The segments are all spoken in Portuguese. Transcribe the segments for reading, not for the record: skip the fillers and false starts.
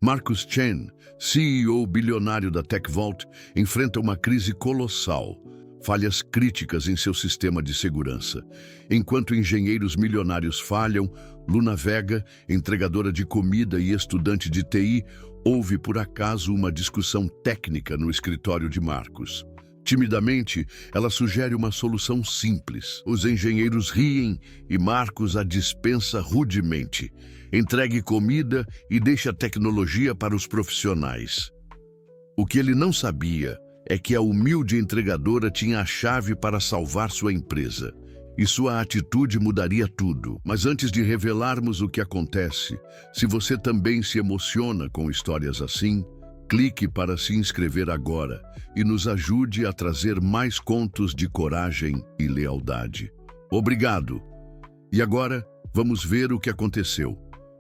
Marcus Chen, CEO bilionário da TechVault, enfrenta uma crise colossal, falhas críticas em seu sistema de segurança. Enquanto engenheiros milionários falham, Luna Vega, entregadora de comida e estudante de TI, ouve por acaso uma discussão técnica no escritório de Marcus. Timidamente, ela sugere uma solução simples. Os engenheiros riem e Marcus a dispensa rudemente. Entregue comida e deixe a tecnologia para os profissionais. O que ele não sabia é que a humilde entregadora tinha a chave para salvar sua empresa. E sua atitude mudaria tudo. Mas antes de revelarmos o que acontece, se você também se emociona com histórias assim, clique para se inscrever agora e nos ajude a trazer mais contos de coragem e lealdade. Obrigado! E agora, vamos ver o que aconteceu.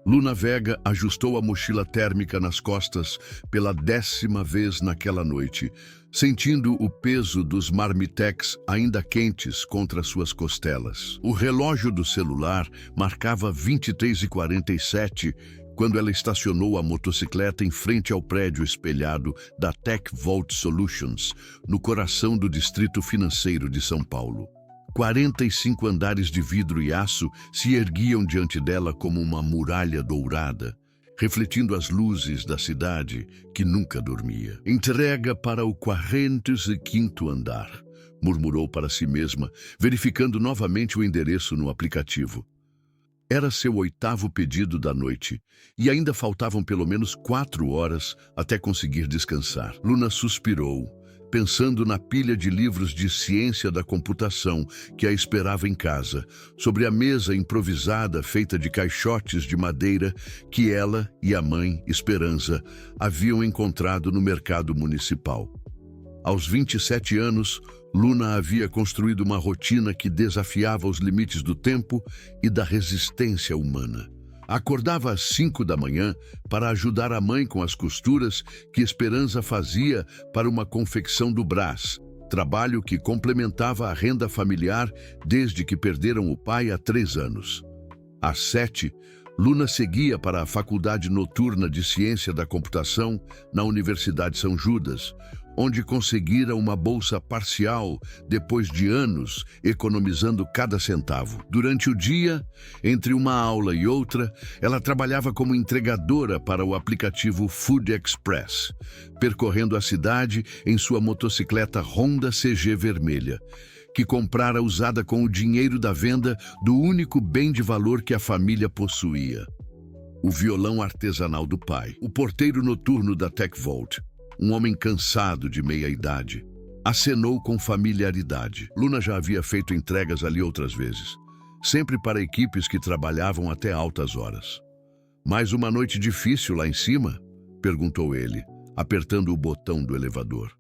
Luna Vega ajustou a mochila térmica nas costas pela 10ª vez naquela noite, sentindo o peso dos marmitex ainda quentes contra suas costelas. O relógio do celular marcava 23h47 quando ela estacionou a motocicleta em frente ao prédio espelhado da TechVault Solutions, no coração do Distrito Financeiro de São Paulo. 45 andares de vidro e aço se erguiam diante dela como uma muralha dourada, refletindo as luzes da cidade que nunca dormia. Entrega para o 45º andar, murmurou para si mesma, verificando novamente o endereço no aplicativo. Era seu 8º pedido da noite, e ainda faltavam pelo menos 4 horas até conseguir descansar. Luna suspirou, pensando na pilha de livros de ciência da computação que a esperava em casa, sobre a mesa improvisada feita de caixotes de madeira que ela e a mãe, Esperança, haviam encontrado no mercado municipal. Aos 27 anos, Luna havia construído uma rotina que desafiava os limites do tempo e da resistência humana. Acordava às 5 da manhã para ajudar a mãe com as costuras que Esperança fazia para uma confecção do Brás, trabalho que complementava a renda familiar desde que perderam o pai há 3 anos. Às 7, Luna seguia para a Faculdade Noturna de Ciência da Computação na Universidade São Judas, onde conseguira uma bolsa parcial depois de anos economizando cada centavo. Durante o dia, entre uma aula e outra, ela trabalhava como entregadora para o aplicativo Food Express, percorrendo a cidade em sua motocicleta Honda CG vermelha, que comprara usada com o dinheiro da venda do único bem de valor que a família possuía: o violão artesanal do pai. O porteiro noturno da TechVault, um homem cansado de meia-idade, acenou com familiaridade. Luna já havia feito entregas ali outras vezes, sempre para equipes que trabalhavam até altas horas. "Mais uma noite difícil lá em cima?" perguntou ele, apertando o botão do elevador.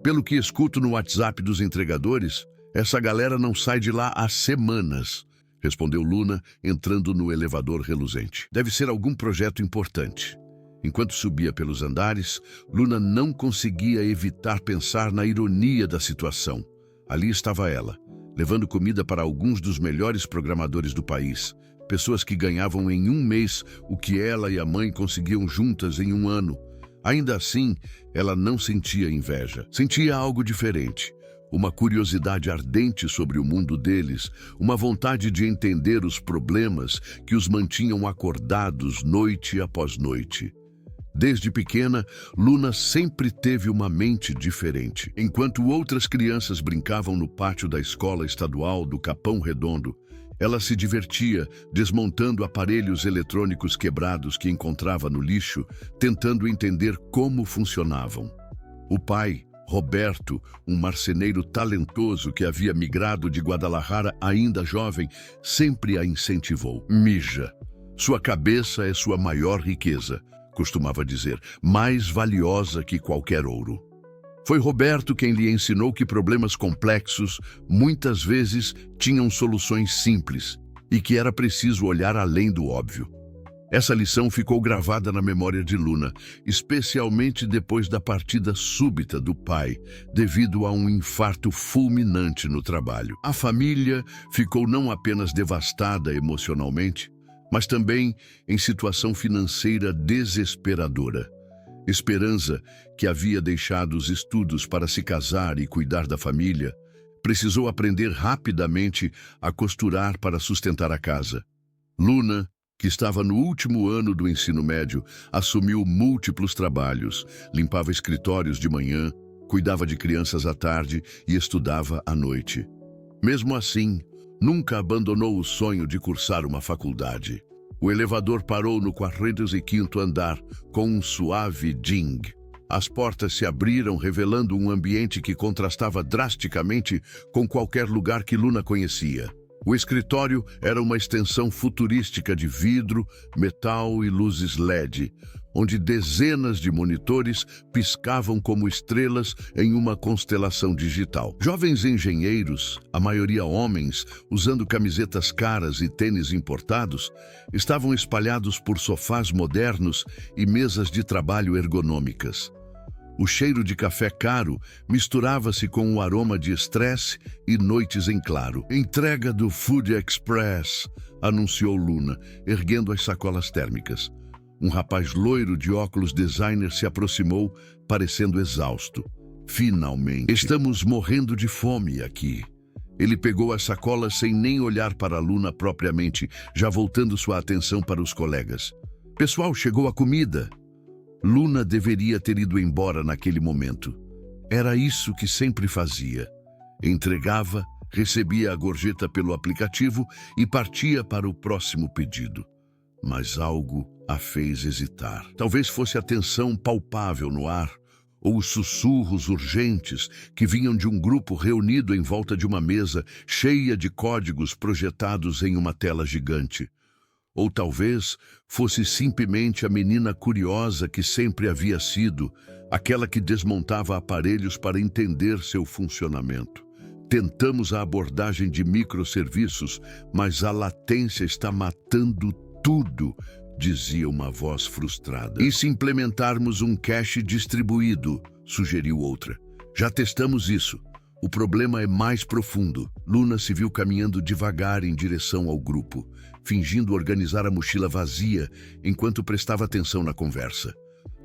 "Pelo que escuto no WhatsApp dos entregadores, essa galera não sai de lá há semanas", respondeu Luna, entrando no elevador reluzente. "Deve ser algum projeto importante." Enquanto subia pelos andares, Luna não conseguia evitar pensar na ironia da situação. Ali estava ela, levando comida para alguns dos melhores programadores do país, pessoas que ganhavam em um mês o que ela e a mãe conseguiam juntas em um ano. Ainda assim, ela não sentia inveja. Sentia algo diferente. Uma curiosidade ardente sobre o mundo deles, uma vontade de entender os problemas que os mantinham acordados noite após noite. Desde pequena, Luna sempre teve uma mente diferente. Enquanto outras crianças brincavam no pátio da escola estadual do Capão Redondo, ela se divertia desmontando aparelhos eletrônicos quebrados que encontrava no lixo, tentando entender como funcionavam. O pai, Roberto, um marceneiro talentoso que havia migrado de Guadalajara ainda jovem, sempre a incentivou. "Mija. Sua cabeça é sua maior riqueza", costumava dizer, "mais valiosa que qualquer ouro." Foi Roberto quem lhe ensinou que problemas complexos muitas vezes tinham soluções simples e que era preciso olhar além do óbvio. Essa lição ficou gravada na memória de Luna, especialmente depois da partida súbita do pai, devido a um infarto fulminante no trabalho. A família ficou não apenas devastada emocionalmente, mas também em situação financeira desesperadora. Esperança, que havia deixado os estudos para se casar e cuidar da família, precisou aprender rapidamente a costurar para sustentar a casa. Luna, que estava no último ano do ensino médio, assumiu múltiplos trabalhos, limpava escritórios de manhã, cuidava de crianças à tarde e estudava à noite. Mesmo assim, nunca abandonou o sonho de cursar uma faculdade. O elevador parou no 45º andar com um suave ding. As portas se abriram, revelando um ambiente que contrastava drasticamente com qualquer lugar que Luna conhecia. O escritório era uma extensão futurística de vidro, metal e luzes LED, onde dezenas de monitores piscavam como estrelas em uma constelação digital. Jovens engenheiros, a maioria homens, usando camisetas caras e tênis importados, estavam espalhados por sofás modernos e mesas de trabalho ergonômicas. O cheiro de café caro misturava-se com o aroma de estresse e noites em claro. Entrega do Food Express, anunciou Luna, erguendo as sacolas térmicas. Um rapaz loiro de óculos designer se aproximou, parecendo exausto. Finalmente. Estamos morrendo de fome aqui. Ele pegou as sacolas sem nem olhar para Luna propriamente, já voltando sua atenção para os colegas. Pessoal, chegou a comida. Luna deveria ter ido embora naquele momento. Era isso que sempre fazia. Entregava, recebia a gorjeta pelo aplicativo e partia para o próximo pedido. Mas algo a fez hesitar. Talvez fosse a tensão palpável no ar, ou os sussurros urgentes que vinham de um grupo reunido em volta de uma mesa cheia de códigos projetados em uma tela gigante. Ou talvez fosse simplesmente a menina curiosa que sempre havia sido, aquela que desmontava aparelhos para entender seu funcionamento. Tentamos a abordagem de microserviços, mas a latência está matando tudo, dizia uma voz frustrada. E se implementarmos um cache distribuído, sugeriu outra. Já testamos isso. O problema é mais profundo. Luna se viu caminhando devagar em direção ao grupo, fingindo organizar a mochila vazia enquanto prestava atenção na conversa.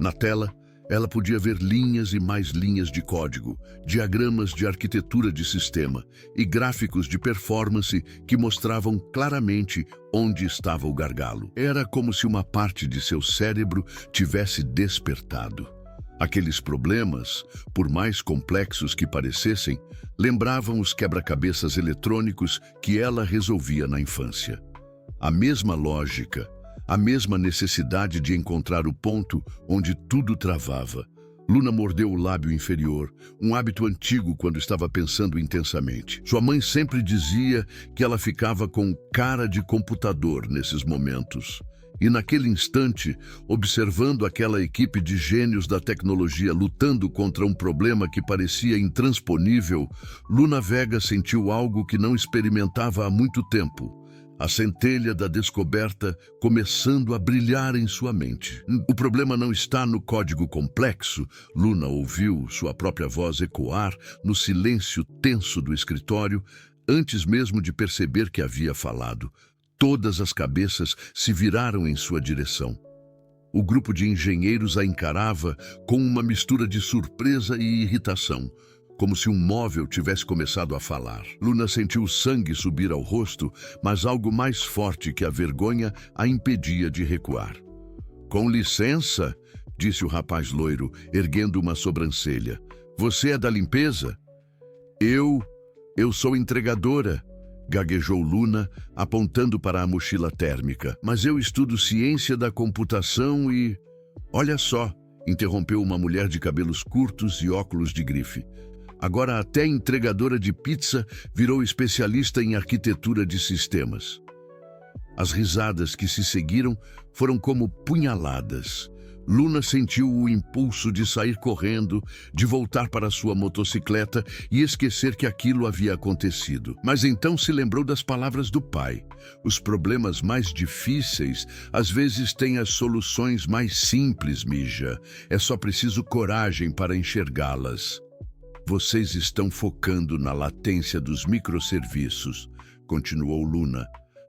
Na tela, ela podia ver linhas e mais linhas de código, diagramas de arquitetura de sistema e gráficos de performance que mostravam claramente onde estava o gargalo. Era como se uma parte de seu cérebro tivesse despertado. Aqueles problemas, por mais complexos que parecessem, lembravam os quebra-cabeças eletrônicos que ela resolvia na infância. A mesma lógica, a mesma necessidade de encontrar o ponto onde tudo travava. Luna mordeu o lábio inferior, um hábito antigo quando estava pensando intensamente. Sua mãe sempre dizia que ela ficava com cara de computador nesses momentos. E naquele instante, observando aquela equipe de gênios da tecnologia lutando contra um problema que parecia intransponível, Luna Vega sentiu algo que não experimentava há muito tempo. A centelha da descoberta começando a brilhar em sua mente. O problema não está no código complexo, Luna ouviu sua própria voz ecoar no silêncio tenso do escritório, antes mesmo de perceber que havia falado. Todas as cabeças se viraram em sua direção. O grupo de engenheiros a encarava com uma mistura de surpresa e irritação, como se um móvel tivesse começado a falar. Luna sentiu o sangue subir ao rosto, mas algo mais forte que a vergonha a impedia de recuar. Com licença, disse o rapaz loiro, erguendo uma sobrancelha. Você é da limpeza? Eu sou entregadora, gaguejou Luna, apontando para a mochila térmica. Mas eu estudo ciência da computação e... Olha só, interrompeu uma mulher de cabelos curtos e óculos de grife. Agora até entregadora de pizza virou especialista em arquitetura de sistemas. As risadas que se seguiram foram como punhaladas. Luna sentiu o impulso de sair correndo, de voltar para sua motocicleta e esquecer que aquilo havia acontecido. Mas então se lembrou das palavras do pai. Os problemas mais difíceis às vezes têm as soluções mais simples, Mija. É só preciso coragem para enxergá-las. Vocês estão focando na latência dos microserviços, continuou Luna.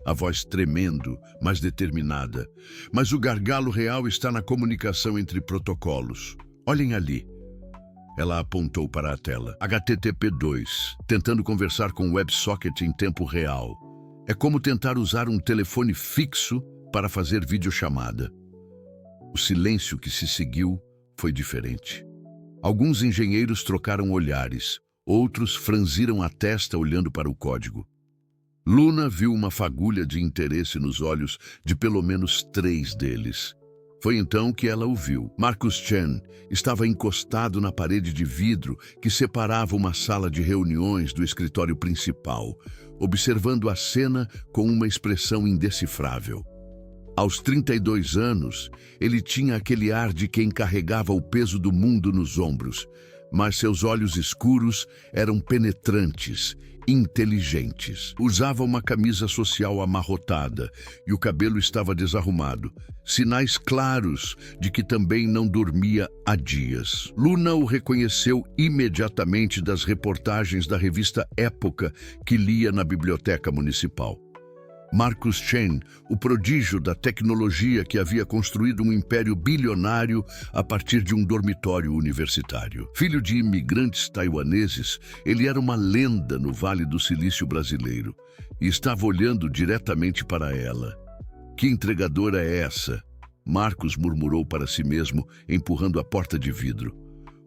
a voz tremendo, mas determinada. Mas o gargalo real está na comunicação entre protocolos. Olhem ali. Ela apontou para a tela. HTTP2, tentando conversar com o WebSocket em tempo real. É como tentar usar um telefone fixo para fazer videochamada. O silêncio que se seguiu foi diferente. Alguns engenheiros trocaram olhares, outros franziram a testa olhando para o código. Luna viu uma fagulha de interesse nos olhos de pelo menos 3 deles. Foi então que ela o viu. Marcus Chen estava encostado na parede de vidro que separava uma sala de reuniões do escritório principal, observando a cena com uma expressão indecifrável. Aos 32 anos, ele tinha aquele ar de quem carregava o peso do mundo nos ombros, mas seus olhos escuros eram penetrantes, inteligentes. Usava uma camisa social amarrotada e o cabelo estava desarrumado, sinais claros de que também não dormia há dias. Luna o reconheceu imediatamente das reportagens da revista Época que lia na biblioteca municipal. Marcus Chen, o prodígio da tecnologia que havia construído um império bilionário a partir de um dormitório universitário. Filho de imigrantes taiwaneses, ele era uma lenda no Vale do Silício brasileiro e estava olhando diretamente para ela. Que entregadora é essa? Marcus murmurou para si mesmo, empurrando a porta de vidro.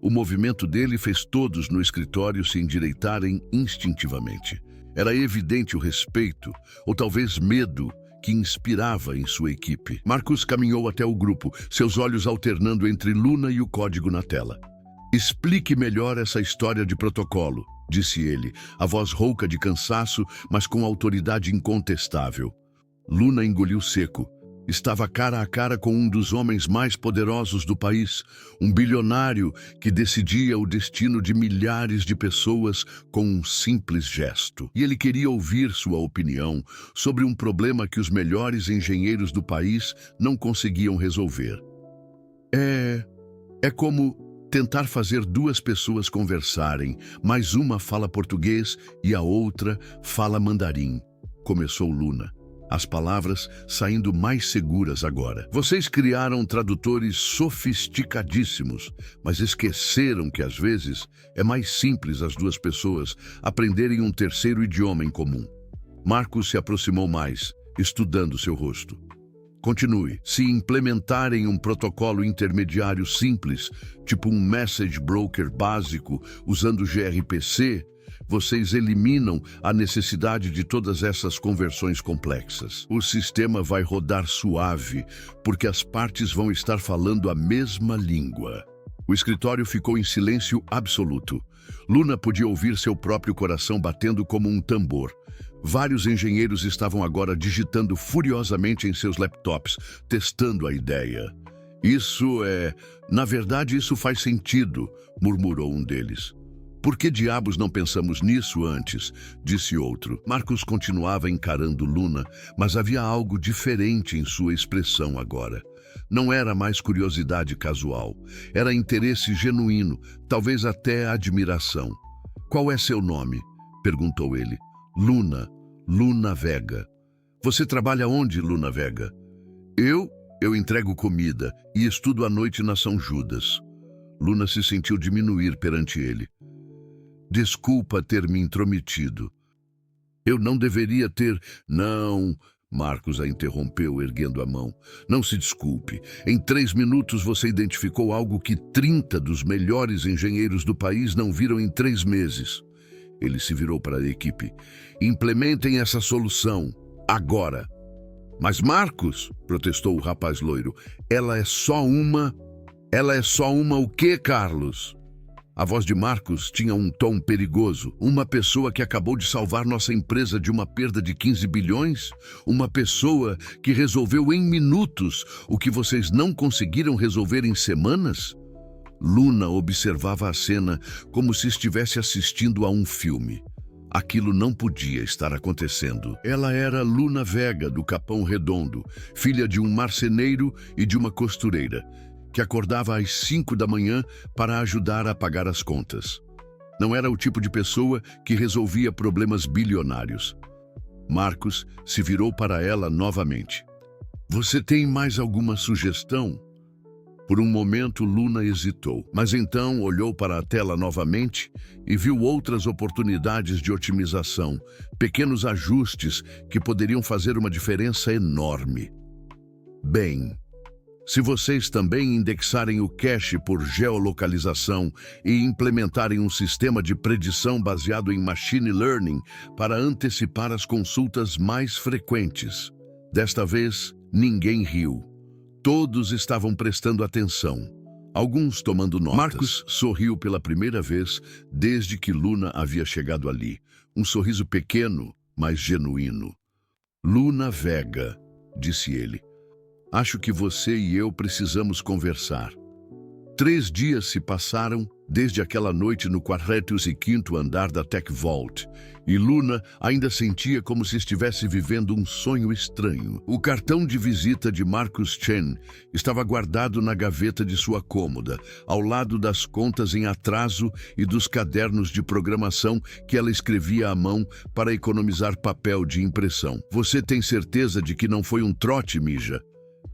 O movimento dele fez todos no escritório se endireitarem instintivamente. Era evidente o respeito, ou talvez medo, que inspirava em sua equipe. Marcus caminhou até o grupo, seus olhos alternando entre Luna e o código na tela. Explique melhor essa história de protocolo, disse ele, a voz rouca de cansaço, mas com autoridade incontestável. Luna engoliu seco. Estava cara a cara com um dos homens mais poderosos do país, um bilionário que decidia o destino de milhares de pessoas com um simples gesto. E ele queria ouvir sua opinião sobre um problema que os melhores engenheiros do país não conseguiam resolver. É como tentar fazer 2 pessoas conversarem, mas uma fala português e a outra fala mandarim, começou Luna. As palavras saindo mais seguras agora. Vocês criaram tradutores sofisticadíssimos, mas esqueceram que às vezes é mais simples as 2 pessoas aprenderem um terceiro idioma em comum. Marcus se aproximou mais, estudando seu rosto. Continue. Se implementarem um protocolo intermediário simples, tipo um message broker básico, usando gRPC, vocês eliminam a necessidade de todas essas conversões complexas. O sistema vai rodar suave, porque as partes vão estar falando a mesma língua. O escritório ficou em silêncio absoluto. Luna podia ouvir seu próprio coração batendo como um tambor. Vários engenheiros estavam agora digitando furiosamente em seus laptops, testando a ideia. Na verdade, isso faz sentido, murmurou um deles. Por que diabos não pensamos nisso antes? Disse outro. Marcus continuava encarando Luna, mas havia algo diferente em sua expressão agora. Não era mais curiosidade casual. Era interesse genuíno, talvez até admiração. Qual é seu nome? Perguntou ele. Luna Vega. Você trabalha onde, Luna Vega? Eu entrego comida e estudo à noite na São Judas. Luna se sentiu diminuir perante ele. Desculpa ter me intrometido. Eu não deveria ter... Não, Marcus a interrompeu, erguendo a mão. Não se desculpe. Em 3 minutos você identificou algo que 30 dos melhores engenheiros do país não viram em 3 meses. Ele se virou para a equipe. Implementem essa solução, agora. Mas Marcus, protestou o rapaz loiro, ela é só uma o quê, Carlos? A voz de Marcus tinha um tom perigoso. Uma pessoa que acabou de salvar nossa empresa de uma perda de 15 bilhões? Uma pessoa que resolveu em minutos o que vocês não conseguiram resolver em semanas? Luna observava a cena como se estivesse assistindo a um filme. Aquilo não podia estar acontecendo. Ela era Luna Vega, do Capão Redondo, filha de um marceneiro e de uma costureira, que acordava às 5 da manhã para ajudar a pagar as contas. Não era o tipo de pessoa que resolvia problemas bilionários. Marcos se virou para ela novamente. Você tem mais alguma sugestão? Por um momento, Luna hesitou, mas então olhou para a tela novamente e viu outras oportunidades de otimização, pequenos ajustes que poderiam fazer uma diferença enorme. Bem, se vocês também indexarem o cache por geolocalização e implementarem um sistema de predição baseado em machine learning para antecipar as consultas mais frequentes. Desta vez, ninguém riu. Todos estavam prestando atenção, alguns tomando notas. Marcos sorriu pela primeira vez desde que Luna havia chegado ali. Um sorriso pequeno, mas genuíno. Luna Vega, disse ele. Acho que você e eu precisamos conversar. 3 dias se passaram desde aquela noite no 45º andar da Tech Vault, e Luna ainda sentia como se estivesse vivendo um sonho estranho. O cartão de visita de Marcus Chen estava guardado na gaveta de sua cômoda, ao lado das contas em atraso e dos cadernos de programação que ela escrevia à mão para economizar papel de impressão. Você tem certeza de que não foi um trote, Mija?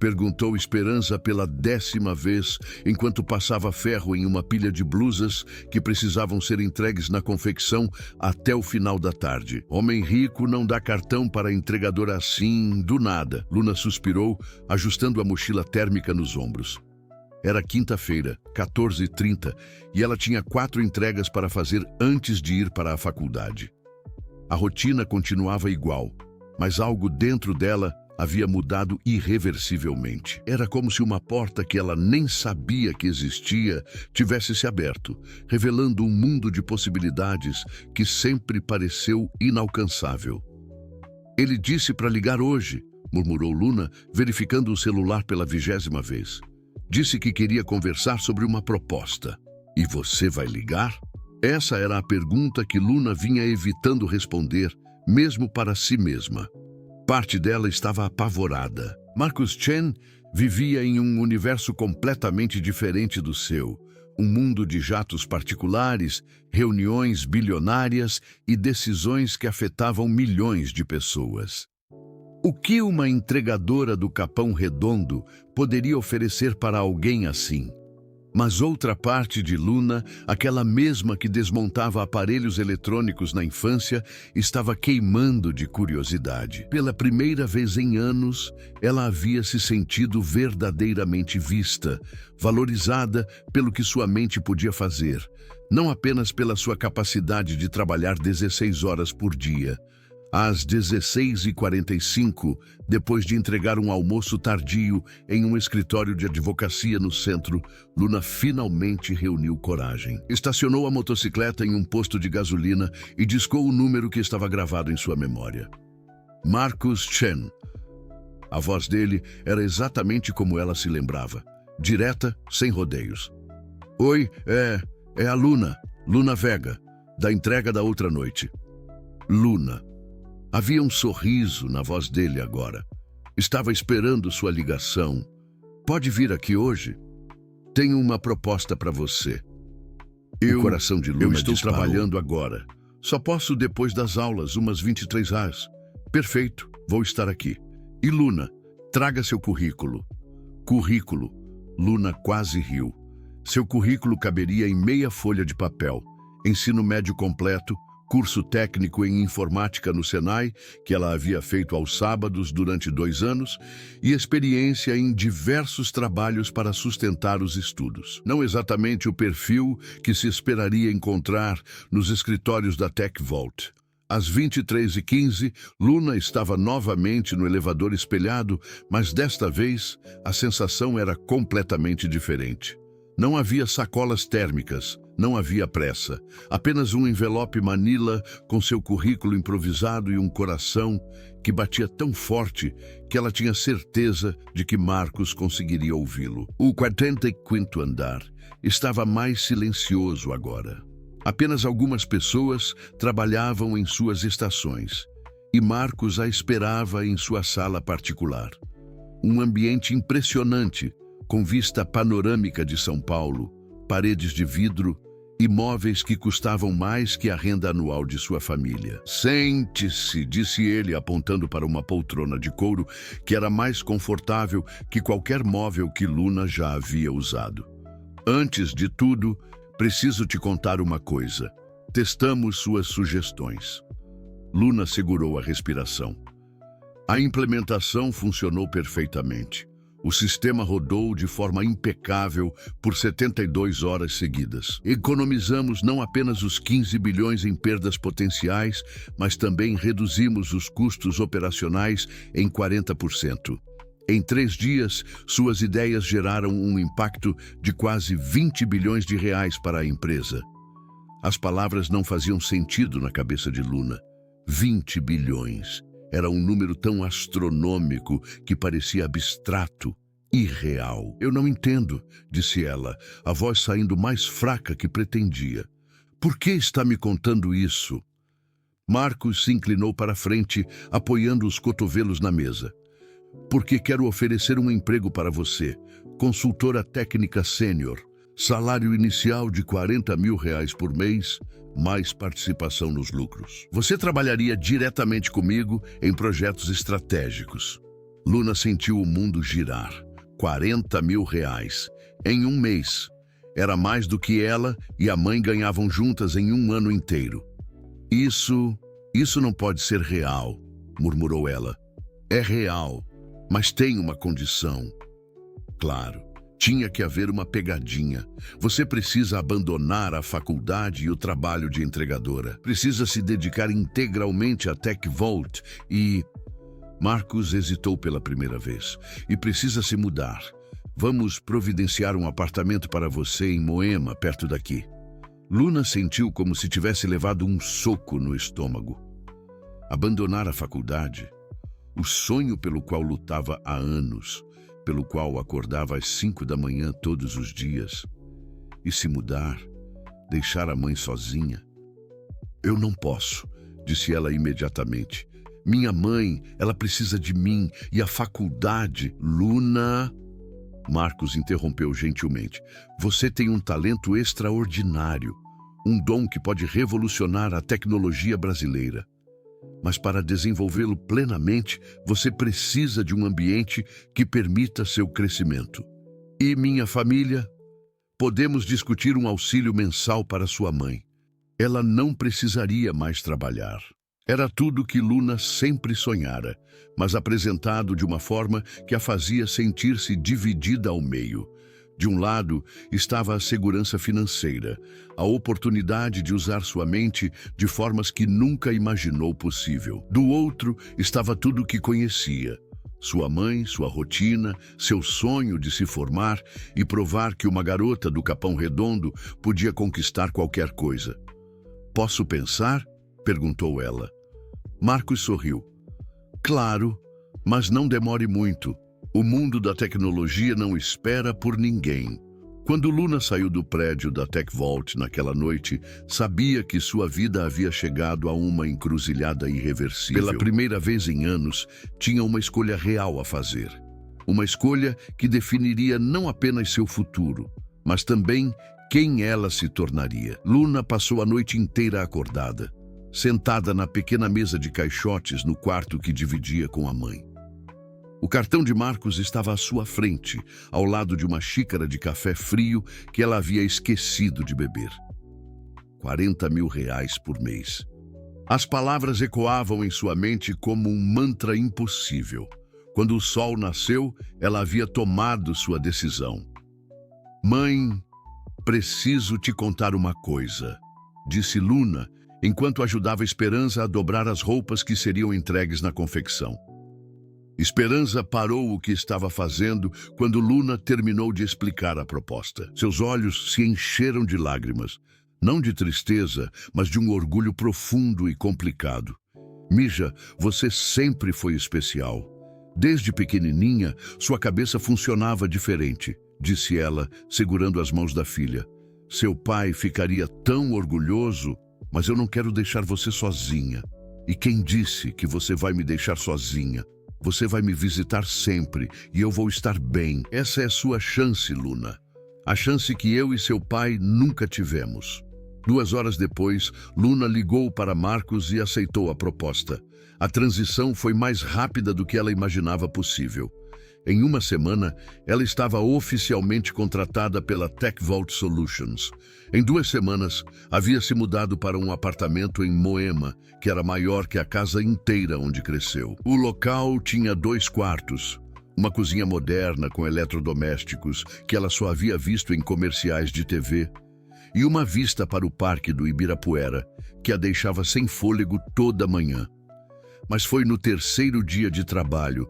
Perguntou Esperança pela 10ª vez, enquanto passava ferro em uma pilha de blusas que precisavam ser entregues na confecção até o final da tarde. Homem rico não dá cartão para entregador assim, do nada. Luna suspirou, ajustando a mochila térmica nos ombros. Era quinta-feira, 14h30, e ela tinha 4 entregas para fazer antes de ir para a faculdade. A rotina continuava igual, mas algo dentro dela havia mudado irreversivelmente. Era como se uma porta que ela nem sabia que existia tivesse se aberto, revelando um mundo de possibilidades que sempre pareceu inalcançável. Ele disse para ligar hoje, murmurou Luna, verificando o celular pela 20ª vez. Disse que queria conversar sobre uma proposta. E você vai ligar? Essa era a pergunta que Luna vinha evitando responder, mesmo para si mesma. Parte dela estava apavorada. Marcus Chen vivia em um universo completamente diferente do seu. Um mundo de jatos particulares, reuniões bilionárias e decisões que afetavam milhões de pessoas. O que uma entregadora do Capão Redondo poderia oferecer para alguém assim? Mas outra parte de Luna, aquela mesma que desmontava aparelhos eletrônicos na infância, estava queimando de curiosidade. Pela primeira vez em anos, ela havia se sentido verdadeiramente vista, valorizada pelo que sua mente podia fazer, não apenas pela sua capacidade de trabalhar 16 horas por dia. Às 16h45, depois de entregar um almoço tardio em um escritório de advocacia no centro, Luna finalmente reuniu coragem. Estacionou a motocicleta em um posto de gasolina e discou o número que estava gravado em sua memória. Marcus Chen. A voz dele era exatamente como ela se lembrava, direta, sem rodeios. Oi, é a Luna Vega, da entrega da outra noite. Luna. Havia um sorriso na voz dele agora. Estava esperando sua ligação. Pode vir aqui hoje? Tenho uma proposta para você. O coração de Luna estou trabalhando agora. Só posso depois das aulas, umas 23 horas. Perfeito, vou estar aqui. E Luna, traga seu currículo. Currículo. Luna quase riu. Seu currículo caberia em meia folha de papel. Ensino médio completo, curso técnico em informática no Senai, que ela havia feito aos sábados durante 2 anos, e experiência em diversos trabalhos para sustentar os estudos. Não exatamente o perfil que se esperaria encontrar nos escritórios da Tech Vault. Às 23h15, Luna estava novamente no elevador espelhado, mas desta vez a sensação era completamente diferente. Não havia sacolas térmicas, não havia pressa, apenas um envelope manila com seu currículo improvisado e um coração que batia tão forte que ela tinha certeza de que Marcos conseguiria ouvi-lo. O 45º andar estava mais silencioso agora. Apenas algumas pessoas trabalhavam em suas estações, e Marcos a esperava em sua sala particular. Um ambiente impressionante, com vista panorâmica de São Paulo, paredes de vidro Imóveis que custavam mais que a renda anual de sua família. Sente-se, disse ele, apontando para uma poltrona de couro que era mais confortável que qualquer móvel que Luna já havia usado. Antes de tudo, preciso te contar uma coisa. Testamos suas sugestões. Luna segurou a respiração. A implementação funcionou perfeitamente. O sistema rodou de forma impecável por 72 horas seguidas. Economizamos não apenas os 15 bilhões em perdas potenciais, mas também reduzimos os custos operacionais em 40%. Em 3 dias, suas ideias geraram um impacto de quase 20 bilhões de reais para a empresa. As palavras não faziam sentido na cabeça de Luna. 20 bilhões. Era um número tão astronômico que parecia abstrato, irreal. Eu não entendo, disse ela, a voz saindo mais fraca que pretendia. Por que está me contando isso? Marcos se inclinou para a frente, apoiando os cotovelos na mesa. Porque quero oferecer um emprego para você, consultora técnica sênior, salário inicial de 40 mil reais por mês, mais participação nos lucros. Você trabalharia diretamente comigo em projetos estratégicos. Luna sentiu o mundo girar. 40 mil reais. Em um mês. Era mais do que ela e a mãe ganhavam juntas em um ano inteiro. Isso não pode ser real, murmurou ela. É real, mas tem uma condição. Claro. Tinha que haver uma pegadinha. Você precisa abandonar a faculdade e o trabalho de entregadora. Precisa se dedicar integralmente à TechVault e... Marcos hesitou pela primeira vez. E precisa se mudar. Vamos providenciar um apartamento para você em Moema, perto daqui. Luna sentiu como se tivesse levado um soco no estômago. Abandonar a faculdade, o sonho pelo qual lutava há anos, pelo qual acordava às 5 da manhã todos os dias, e se mudar, deixar a mãe sozinha. Eu não posso, disse ela imediatamente. Minha mãe, ela precisa de mim, e a faculdade, Luna... Marcos interrompeu gentilmente. Você tem um talento extraordinário, um dom que pode revolucionar a tecnologia brasileira. Mas para desenvolvê-lo plenamente, você precisa de um ambiente que permita seu crescimento. E minha família? Podemos discutir um auxílio mensal para sua mãe. Ela não precisaria mais trabalhar. Era tudo que Luna sempre sonhara, mas apresentado de uma forma que a fazia sentir-se dividida ao meio. De um lado estava a segurança financeira, a oportunidade de usar sua mente de formas que nunca imaginou possível. Do outro estava tudo o que conhecia. Sua mãe, sua rotina, seu sonho de se formar e provar que uma garota do Capão Redondo podia conquistar qualquer coisa. Posso pensar? Perguntou ela. Marcos sorriu. Claro, mas não demore muito. O mundo da tecnologia não espera por ninguém. Quando Luna saiu do prédio da TechVault naquela noite, sabia que sua vida havia chegado a uma encruzilhada irreversível. Pela primeira vez em anos, tinha uma escolha real a fazer. Uma escolha que definiria não apenas seu futuro, mas também quem ela se tornaria. Luna passou a noite inteira acordada, sentada na pequena mesa de caixotes no quarto que dividia com a mãe. O cartão de Marcos estava à sua frente, ao lado de uma xícara de café frio que ela havia esquecido de beber. 40 mil reais por mês. As palavras ecoavam em sua mente como um mantra impossível. Quando o sol nasceu, ela havia tomado sua decisão. Mãe, preciso te contar uma coisa, disse Luna, enquanto ajudava Esperança a dobrar as roupas que seriam entregues na confecção. Esperança parou o que estava fazendo quando Luna terminou de explicar a proposta. Seus olhos se encheram de lágrimas, não de tristeza, mas de um orgulho profundo e complicado. Mija, você sempre foi especial. Desde pequenininha, sua cabeça funcionava diferente, disse ela, segurando as mãos da filha. Seu pai ficaria tão orgulhoso, mas eu não quero deixar você sozinha. E quem disse que você vai me deixar sozinha? Você vai me visitar sempre e eu vou estar bem. Essa é a sua chance, Luna. A chance que eu e seu pai nunca tivemos. 2 horas depois, Luna ligou para Marcos e aceitou a proposta. A transição foi mais rápida do que ela imaginava possível. Em uma semana, ela estava oficialmente contratada pela TechVault Solutions. Em 2 semanas, havia se mudado para um apartamento em Moema, que era maior que a casa inteira onde cresceu. O local tinha 2 quartos, uma cozinha moderna com eletrodomésticos que ela só havia visto em comerciais de TV, e uma vista para o Parque do Ibirapuera, que a deixava sem fôlego toda manhã. Mas foi no 3º dia de trabalho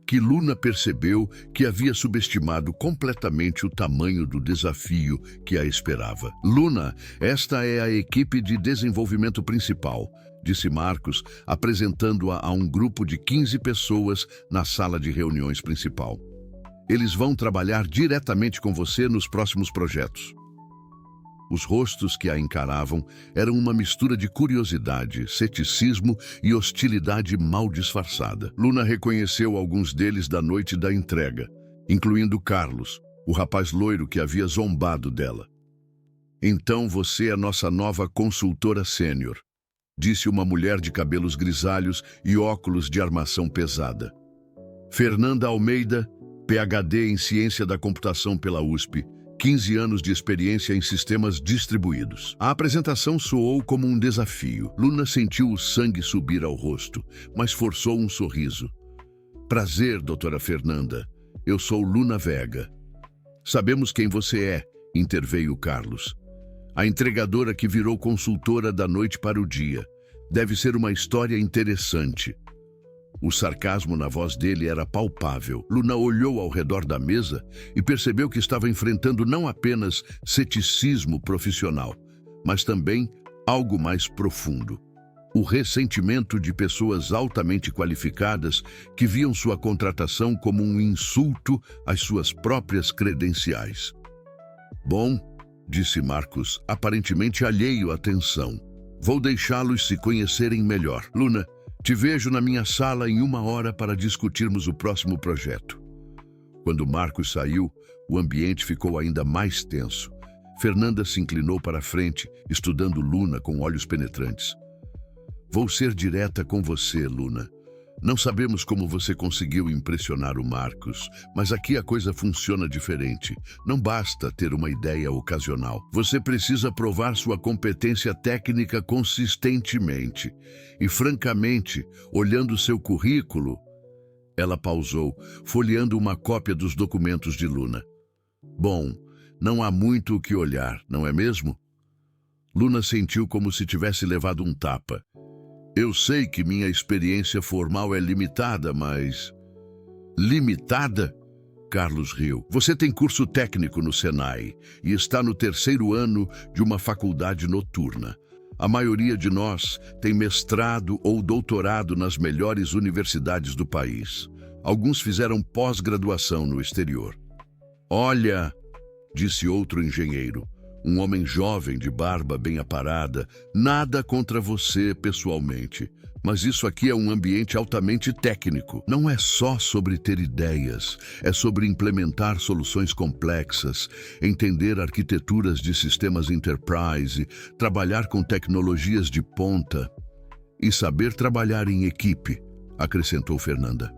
que Luna percebeu que havia subestimado completamente o tamanho do desafio que a esperava. "Luna, esta é a equipe de desenvolvimento principal", disse Marcos, apresentando-a a um grupo de 15 pessoas na sala de reuniões principal. "Eles vão trabalhar diretamente com você nos próximos projetos." Os rostos que a encaravam eram uma mistura de curiosidade, ceticismo e hostilidade mal disfarçada. Luna reconheceu alguns deles da noite da entrega, incluindo Carlos, o rapaz loiro que havia zombado dela. "Então você é nossa nova consultora sênior", disse uma mulher de cabelos grisalhos e óculos de armação pesada. Fernanda Almeida, PhD em Ciência da Computação pela USP, 15 anos de experiência em sistemas distribuídos. A apresentação soou como um desafio. Luna sentiu o sangue subir ao rosto, mas forçou um sorriso. "Prazer, doutora Fernanda. Eu sou Luna Vega." "Sabemos quem você é", interveio Carlos. "A entregadora que virou consultora da noite para o dia. Deve ser uma história interessante." O sarcasmo na voz dele era palpável. Luna olhou ao redor da mesa e percebeu que estava enfrentando não apenas ceticismo profissional, mas também algo mais profundo. O ressentimento de pessoas altamente qualificadas que viam sua contratação como um insulto às suas próprias credenciais. "Bom", disse Marcos, aparentemente alheio à tensão. "Vou deixá-los se conhecerem melhor. Luna, te vejo na minha sala em 1 hora para discutirmos o próximo projeto." Quando Marcos saiu, o ambiente ficou ainda mais tenso. Fernanda se inclinou para a frente, estudando Luna com olhos penetrantes. "Vou ser direta com você, Luna. Não sabemos como você conseguiu impressionar o Marcos, mas aqui a coisa funciona diferente. Não basta ter uma ideia ocasional. Você precisa provar sua competência técnica consistentemente. E, francamente, olhando seu currículo..." Ela pausou, folheando uma cópia dos documentos de Luna. "Bom, não há muito o que olhar, não é mesmo?" Luna sentiu como se tivesse levado um tapa. "Eu sei que minha experiência formal é limitada, mas..." "Limitada?" Carlos riu. "Você tem curso técnico no Senai e está no 3º ano de uma faculdade noturna. A maioria de nós tem mestrado ou doutorado nas melhores universidades do país. Alguns fizeram pós-graduação no exterior." "Olha", disse outro engenheiro, um homem jovem de barba bem aparada, "nada contra você pessoalmente, mas isso aqui é um ambiente altamente técnico. Não é só sobre ter ideias, é sobre implementar soluções complexas, entender arquiteturas de sistemas enterprise, trabalhar com tecnologias de ponta e saber trabalhar em equipe", acrescentou Fernanda.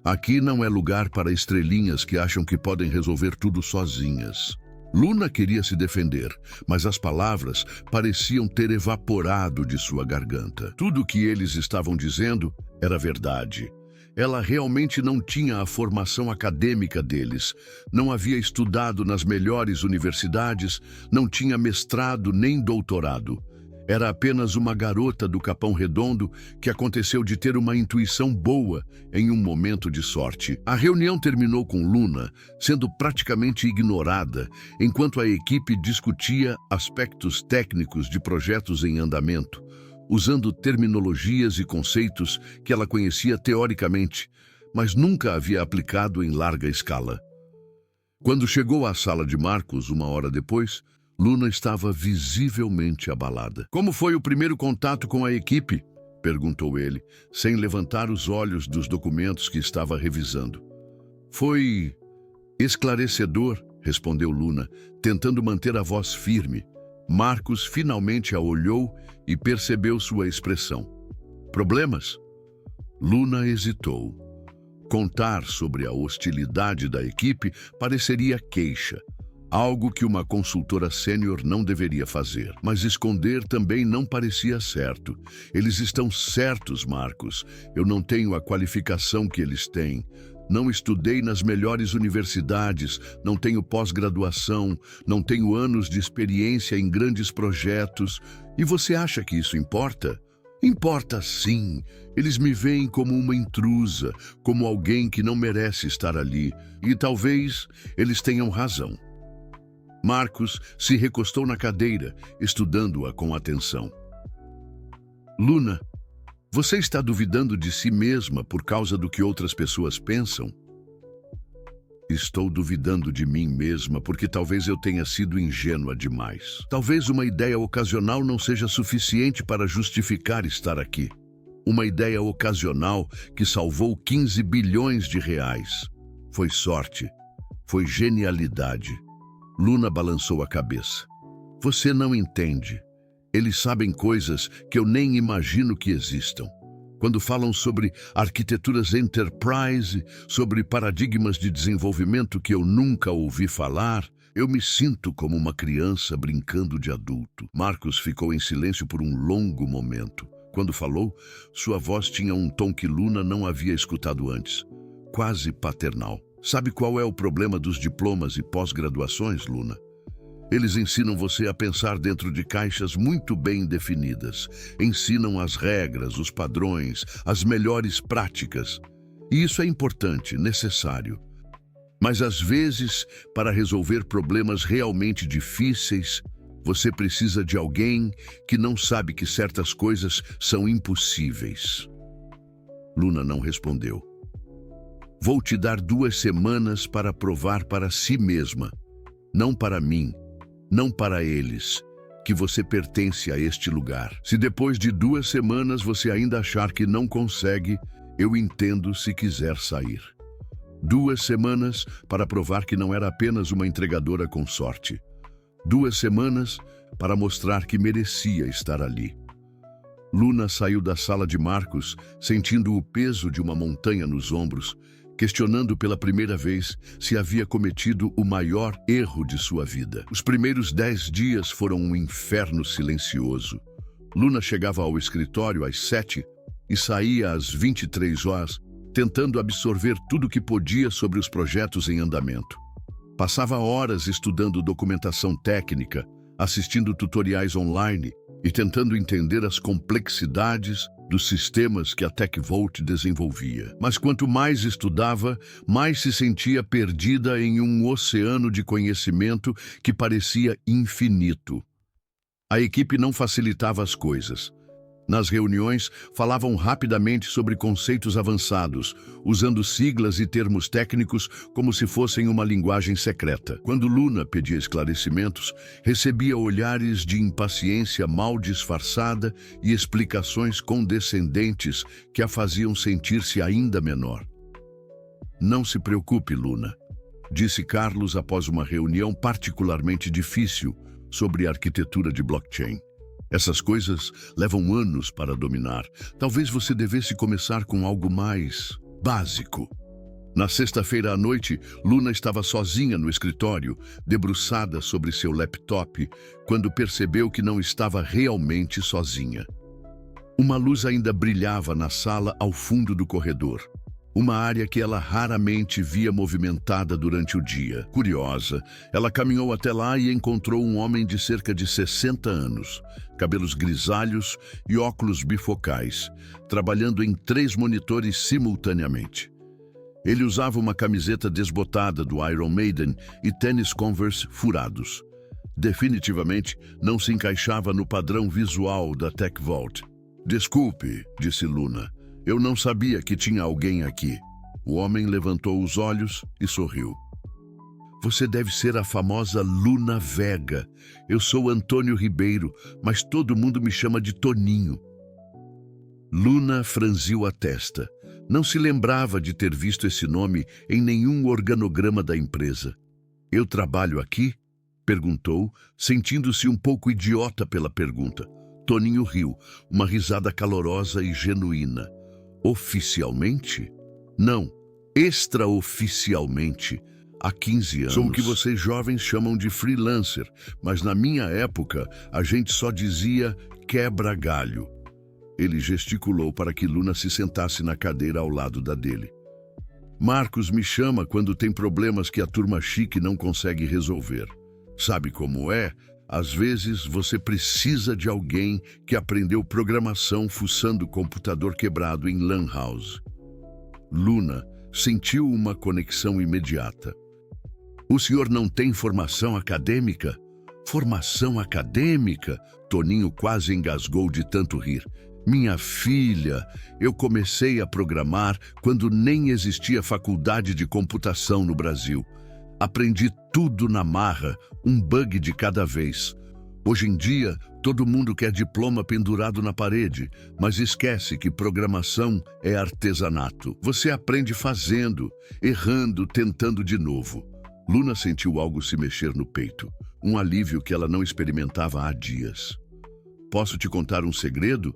"Aqui não é lugar para estrelinhas que acham que podem resolver tudo sozinhas." Luna queria se defender, mas as palavras pareciam ter evaporado de sua garganta. Tudo o que eles estavam dizendo era verdade. Ela realmente não tinha a formação acadêmica deles, não havia estudado nas melhores universidades, não tinha mestrado nem doutorado. Era apenas uma garota do Capão Redondo que aconteceu de ter uma intuição boa em um momento de sorte. A reunião terminou com Luna sendo praticamente ignorada, enquanto a equipe discutia aspectos técnicos de projetos em andamento, usando terminologias e conceitos que ela conhecia teoricamente, mas nunca havia aplicado em larga escala. Quando chegou à sala de Marcos 1 hora depois, Luna estava visivelmente abalada. "Como foi o primeiro contato com a equipe?" perguntou ele, sem levantar os olhos dos documentos que estava revisando. "Foi esclarecedor", respondeu Luna, tentando manter a voz firme. Marcos finalmente a olhou e percebeu sua expressão. Problemas? Luna hesitou. Contar sobre a hostilidade da equipe pareceria queixa, algo que uma consultora sênior não deveria fazer. Mas esconder também não parecia certo. Eles estão certos, Marcos. Eu não tenho a qualificação que eles têm. Não estudei nas melhores universidades, não tenho pós-graduação, não tenho anos de experiência em grandes projetos. E você acha que isso importa? Importa sim. Eles me veem como uma intrusa, como alguém que não merece estar ali. E talvez eles tenham razão. Marcos se recostou na cadeira, estudando-a com atenção. Luna, você está duvidando de si mesma por causa do que outras pessoas pensam? Estou duvidando de mim mesma porque talvez eu tenha sido ingênua demais. Talvez uma ideia ocasional não seja suficiente para justificar estar aqui. Uma ideia ocasional que salvou 15 bilhões de reais. Foi sorte. Foi genialidade. Luna balançou a cabeça. Você não entende. Eles sabem coisas que eu nem imagino que existam. Quando falam sobre arquiteturas enterprise, sobre paradigmas de desenvolvimento que eu nunca ouvi falar, eu me sinto como uma criança brincando de adulto. Marcos ficou em silêncio por um longo momento. Quando falou, sua voz tinha um tom que Luna não havia escutado antes, quase paternal. Sabe qual é o problema dos diplomas e pós-graduações, Luna? Eles ensinam você a pensar dentro de caixas muito bem definidas. Ensinam as regras, os padrões, as melhores práticas. E isso é importante, necessário. Mas às vezes, para resolver problemas realmente difíceis, você precisa de alguém que não sabe que certas coisas são impossíveis. Luna não respondeu. Vou te dar 2 semanas para provar para si mesma, não para mim, não para eles, que você pertence a este lugar. Se depois de 2 semanas você ainda achar que não consegue, eu entendo se quiser sair. 2 semanas para provar que não era apenas uma entregadora com sorte. 2 semanas para mostrar que merecia estar ali. Luna saiu da sala de Marcos, sentindo o peso de uma montanha nos ombros, questionando pela primeira vez se havia cometido o maior erro de sua vida. Os primeiros 10 dias foram um inferno silencioso. Luna chegava ao escritório às 7 e saía às 23 horas, tentando absorver tudo o que podia sobre os projetos em andamento. Passava horas estudando documentação técnica, assistindo tutoriais online e tentando entender as complexidades dos sistemas que a TechVault desenvolvia. Mas quanto mais estudava, mais se sentia perdida em um oceano de conhecimento que parecia infinito. A equipe não facilitava as coisas. Nas reuniões, falavam rapidamente sobre conceitos avançados, usando siglas e termos técnicos como se fossem uma linguagem secreta. Quando Luna pedia esclarecimentos, recebia olhares de impaciência mal disfarçada e explicações condescendentes que a faziam sentir-se ainda menor. Não se preocupe, Luna, disse Carlos após uma reunião particularmente difícil sobre arquitetura de blockchain. Essas coisas levam anos para dominar. Talvez você devesse começar com algo mais básico. Na sexta-feira à noite, Luna estava sozinha no escritório, debruçada sobre seu laptop, quando percebeu que não estava realmente sozinha. Uma luz ainda brilhava na sala ao fundo do corredor. Uma área que ela raramente via movimentada durante o dia. Curiosa, ela caminhou até lá e encontrou um homem de cerca de 60 anos, cabelos grisalhos e óculos bifocais, trabalhando em 3 monitores simultaneamente. Ele usava uma camiseta desbotada do Iron Maiden e tênis Converse furados. Definitivamente não se encaixava no padrão visual da TechVault. Desculpe, disse Luna. Eu não sabia que tinha alguém aqui. O homem levantou os olhos e sorriu. Você deve ser a famosa Luna Vega. Eu sou Antônio Ribeiro, mas todo mundo me chama de Toninho. Luna franziu a testa. Não se lembrava de ter visto esse nome em nenhum organograma da empresa. Eu trabalho aqui? Perguntou, sentindo-se um pouco idiota pela pergunta. Toninho riu, uma risada calorosa e genuína. Oficialmente? Não, extraoficialmente. Há 15 anos. Sou o que vocês jovens chamam de freelancer, mas na minha época a gente só dizia quebra-galho. Ele gesticulou para que Luna se sentasse na cadeira ao lado da dele. Marcos me chama quando tem problemas que a turma chique não consegue resolver. Sabe como é? Às vezes você precisa de alguém que aprendeu programação fuçando computador quebrado em Lan House. Luna sentiu uma conexão imediata. O senhor não tem formação acadêmica? Formação acadêmica? Toninho quase engasgou de tanto rir. Minha filha, eu comecei a programar quando nem existia faculdade de computação no Brasil. Aprendi tudo na marra, um bug de cada vez. Hoje em dia, todo mundo quer diploma pendurado na parede, mas esquece que programação é artesanato. Você aprende fazendo, errando, tentando de novo. Luna sentiu algo se mexer no peito, um alívio que ela não experimentava há dias. Posso te contar um segredo?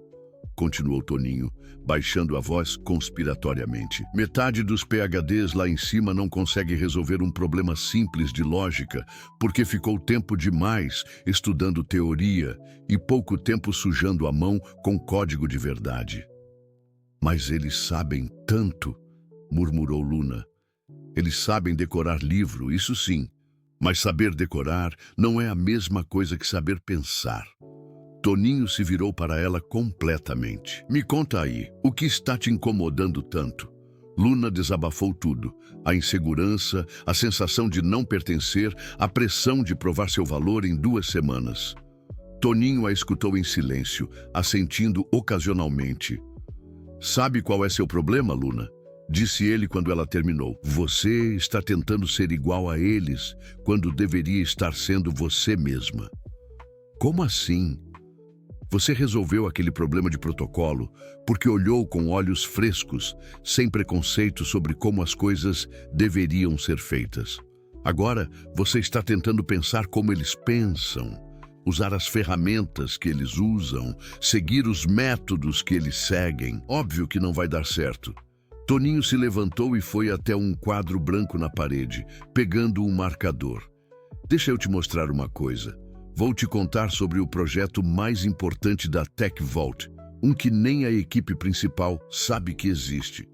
Continuou Toninho, baixando a voz conspiratoriamente. Metade dos PhDs lá em cima não consegue resolver um problema simples de lógica porque ficou tempo demais estudando teoria e pouco tempo sujando a mão com código de verdade. Mas eles sabem tanto, murmurou Luna. Eles sabem decorar livro, isso sim, mas saber decorar não é a mesma coisa que saber pensar. Toninho se virou para ela completamente. Me conta aí, o que está te incomodando tanto? Luna desabafou tudo. A insegurança, a sensação de não pertencer, a pressão de provar seu valor em 2 semanas. Toninho a escutou em silêncio, assentindo ocasionalmente. Sabe qual é seu problema, Luna? Disse ele quando ela terminou. Você está tentando ser igual a eles, quando deveria estar sendo você mesma. Como assim? Você resolveu aquele problema de protocolo porque olhou com olhos frescos, sem preconceito sobre como as coisas deveriam ser feitas. Agora, você está tentando pensar como eles pensam, usar as ferramentas que eles usam, seguir os métodos que eles seguem. Óbvio que não vai dar certo. Toninho se levantou e foi até um quadro branco na parede, pegando um marcador. Deixa eu te mostrar uma coisa. Vou te contar sobre o projeto mais importante da Tech Vault, um que nem a equipe principal sabe que existe.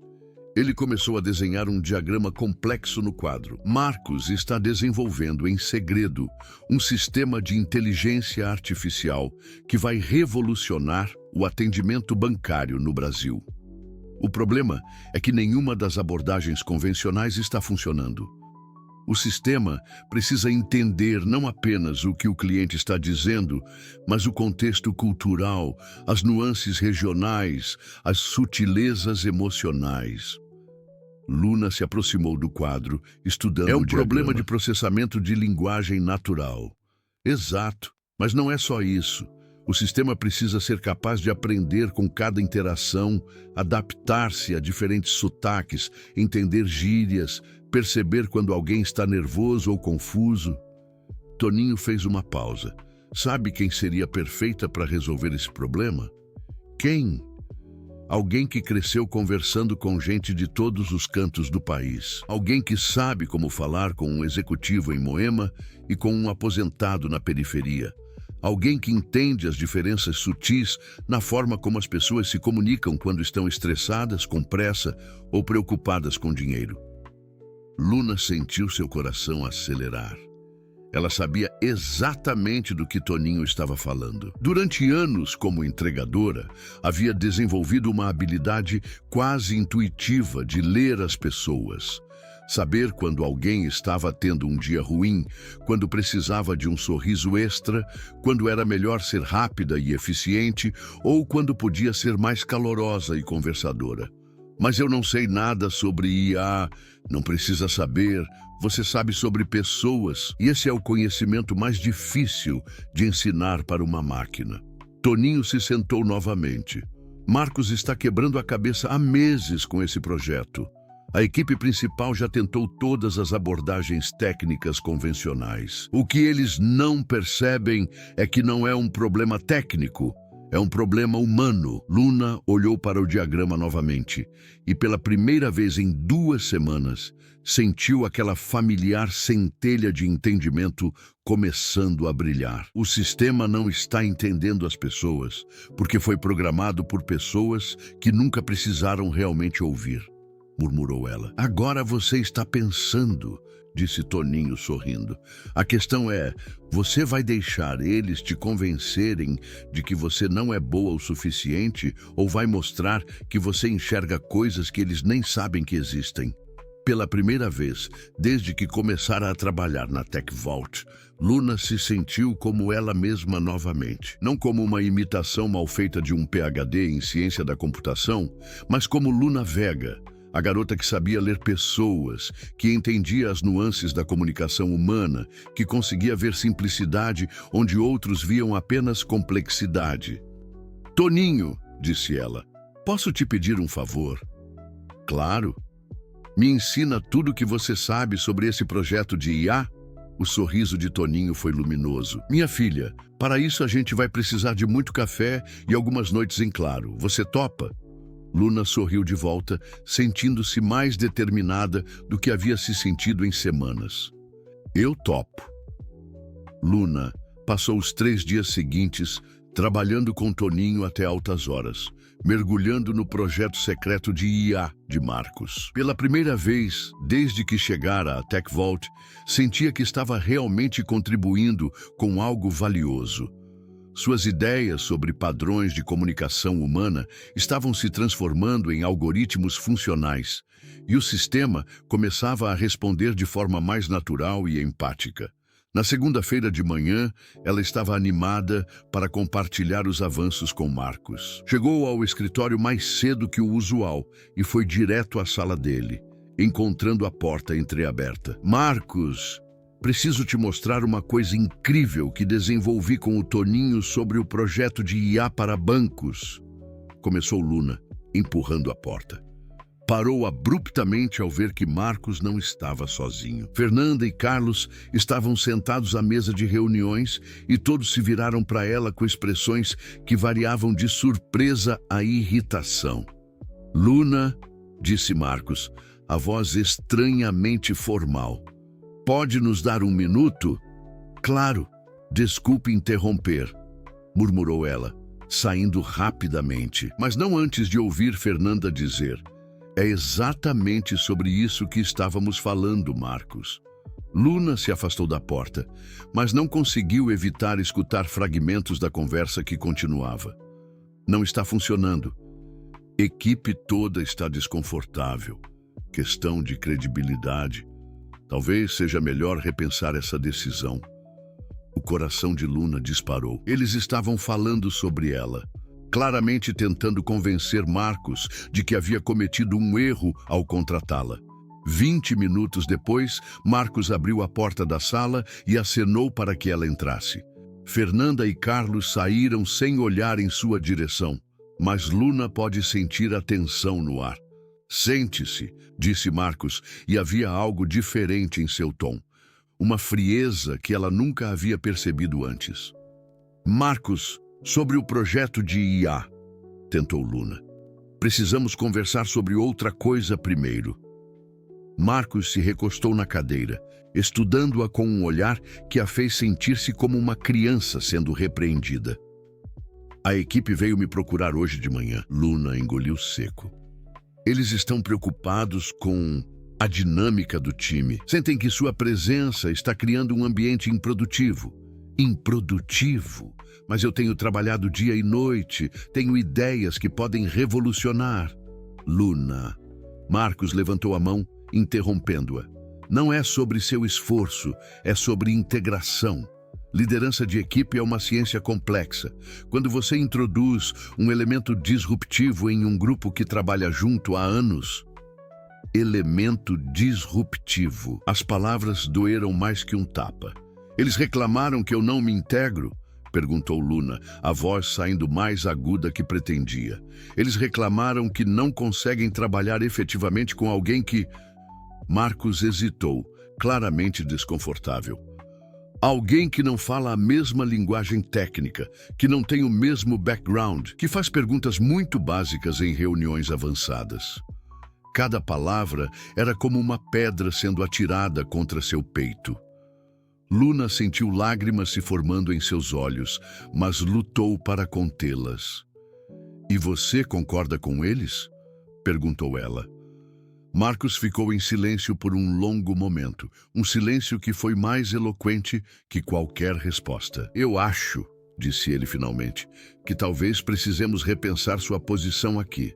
Ele começou a desenhar um diagrama complexo no quadro. Marcos está desenvolvendo em segredo um sistema de inteligência artificial que vai revolucionar o atendimento bancário no Brasil. O problema é que nenhuma das abordagens convencionais está funcionando. O sistema precisa entender não apenas o que o cliente está dizendo, mas o contexto cultural, as nuances regionais, as sutilezas emocionais. Luna se aproximou do quadro, estudando o diagrama. É um problema de processamento de linguagem natural. Exato, mas não é só isso. O sistema precisa ser capaz de aprender com cada interação, adaptar-se a diferentes sotaques, entender gírias, perceber quando alguém está nervoso ou confuso. Toninho fez uma pausa. Sabe quem seria perfeita para resolver esse problema? Quem? Alguém que cresceu conversando com gente de todos os cantos do país. Alguém que sabe como falar com um executivo em Moema e com um aposentado na periferia. Alguém que entende as diferenças sutis na forma como as pessoas se comunicam quando estão estressadas, com pressa ou preocupadas com dinheiro. Luna sentiu seu coração acelerar. Ela sabia exatamente do que Toninho estava falando. Durante anos, como entregadora, havia desenvolvido uma habilidade quase intuitiva de ler as pessoas. Saber quando alguém estava tendo um dia ruim, quando precisava de um sorriso extra, quando era melhor ser rápida e eficiente ou quando podia ser mais calorosa e conversadora. Mas eu não sei nada sobre IA, não precisa saber. Você sabe sobre pessoas e esse é o conhecimento mais difícil de ensinar para uma máquina. Toninho se sentou novamente. Marcos está quebrando a cabeça há meses com esse projeto. A equipe principal já tentou todas as abordagens técnicas convencionais. O que eles não percebem é que não é um problema técnico, é um problema humano. Luna olhou para o diagrama novamente e, pela primeira vez em 2 semanas, sentiu aquela familiar centelha de entendimento começando a brilhar. O sistema não está entendendo as pessoas, porque foi programado por pessoas que nunca precisaram realmente ouvir, murmurou ela. Agora você está pensando, disse Toninho sorrindo. A questão é, você vai deixar eles te convencerem de que você não é boa o suficiente ou vai mostrar que você enxerga coisas que eles nem sabem que existem? Pela primeira vez, desde que começara a trabalhar na Tech Vault, Luna se sentiu como ela mesma novamente. Não como uma imitação mal feita de um PhD em ciência da computação, mas como Luna Vega, a garota que sabia ler pessoas, que entendia as nuances da comunicação humana, que conseguia ver simplicidade onde outros viam apenas complexidade. Toninho, disse ela, posso te pedir um favor? Claro. Me ensina tudo o que você sabe sobre esse projeto de IA? O sorriso de Toninho foi luminoso. Minha filha, para isso a gente vai precisar de muito café e algumas noites em claro. Você topa? Luna sorriu de volta, sentindo-se mais determinada do que havia se sentido em semanas. Eu topo. Luna passou os 3 dias seguintes trabalhando com Toninho até altas horas, mergulhando no projeto secreto de IA de Marcos. Pela primeira vez, desde que chegara à Tech Vault, sentia que estava realmente contribuindo com algo valioso. Suas ideias sobre padrões de comunicação humana estavam se transformando em algoritmos funcionais, e o sistema começava a responder de forma mais natural e empática. Na segunda-feira de manhã, ela estava animada para compartilhar os avanços com Marcos. Chegou ao escritório mais cedo que o usual e foi direto à sala dele, encontrando a porta entreaberta. Marcos, preciso te mostrar uma coisa incrível que desenvolvi com o Toninho sobre o projeto de IA para bancos. Começou Luna, empurrando a porta. Parou abruptamente ao ver que Marcos não estava sozinho. Fernanda e Carlos estavam sentados à mesa de reuniões e todos se viraram para ela com expressões que variavam de surpresa a irritação. Luna, disse Marcos, a voz estranhamente formal. Pode nos dar 1 minuto? Claro, desculpe interromper, murmurou ela, saindo rapidamente, mas não antes de ouvir Fernanda dizer: é exatamente sobre isso que estávamos falando, Marcos. Luna se afastou da porta, mas não conseguiu evitar escutar fragmentos da conversa que continuava. Não está funcionando. Equipe toda está desconfortável. Questão de credibilidade. Talvez seja melhor repensar essa decisão. O coração de Luna disparou. Eles estavam falando sobre ela, claramente tentando convencer Marcos de que havia cometido um erro ao contratá-la. 20 minutos depois, Marcos abriu a porta da sala e acenou para que ela entrasse. Fernanda e Carlos saíram sem olhar em sua direção, mas Luna pode sentir a tensão no ar. Sente-se, disse Marcos, e havia algo diferente em seu tom. Uma frieza que ela nunca havia percebido antes. Marcos, sobre o projeto de IA, tentou Luna. Precisamos conversar sobre outra coisa primeiro. Marcos se recostou na cadeira, estudando-a com um olhar que a fez sentir-se como uma criança sendo repreendida. A equipe veio me procurar hoje de manhã. Luna engoliu seco. Eles estão preocupados com a dinâmica do time. Sentem que sua presença está criando um ambiente improdutivo. Improdutivo? Mas eu tenho trabalhado dia e noite, tenho ideias que podem revolucionar. Luna. Marcos levantou a mão, interrompendo-a. Não é sobre seu esforço, é sobre integração. Liderança de equipe é uma ciência complexa. Quando você introduz um elemento disruptivo em um grupo que trabalha junto há anos... Elemento disruptivo. As palavras doeram mais que um tapa. Eles reclamaram que eu não me integro. perguntou Luna, a voz saindo mais aguda que pretendia. Eles reclamaram que não conseguem trabalhar efetivamente com alguém que... Marcos hesitou, claramente desconfortável. Alguém que não fala a mesma linguagem técnica, que não tem o mesmo background, que faz perguntas muito básicas em reuniões avançadas. Cada palavra era como uma pedra sendo atirada contra seu peito. Luna sentiu lágrimas se formando em seus olhos, mas lutou para contê-las. "E você concorda com eles?" perguntou ela. Marcos ficou em silêncio por um longo momento, um silêncio que foi mais eloquente que qualquer resposta. "Eu acho", disse ele finalmente, "que talvez precisemos repensar sua posição aqui."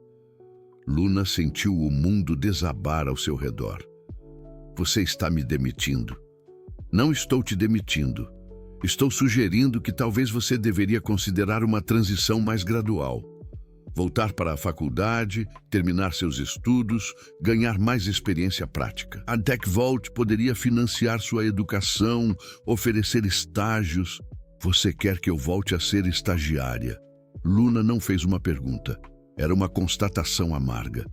Luna sentiu o mundo desabar ao seu redor. "Você está me demitindo." "Não estou te demitindo. Estou sugerindo que talvez você deveria considerar uma transição mais gradual. Voltar para a faculdade, terminar seus estudos, ganhar mais experiência prática. A TechVault poderia financiar sua educação, oferecer estágios. Você quer que eu volte a ser estagiária?" Luna não fez uma pergunta. Era uma constatação amarga.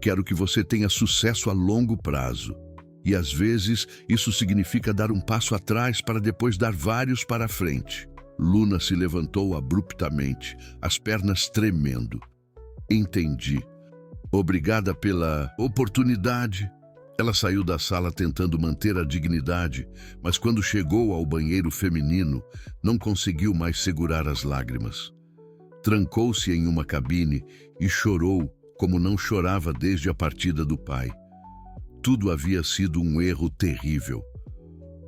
"Quero que você tenha sucesso a longo prazo. E às vezes isso significa dar um passo atrás para depois dar vários para frente." Luna se levantou abruptamente, as pernas tremendo. "Entendi. Obrigada pela oportunidade." Ela saiu da sala tentando manter a dignidade, mas quando chegou ao banheiro feminino, não conseguiu mais segurar as lágrimas. Trancou-se em uma cabine e chorou como não chorava desde a partida do pai. Tudo havia sido um erro terrível.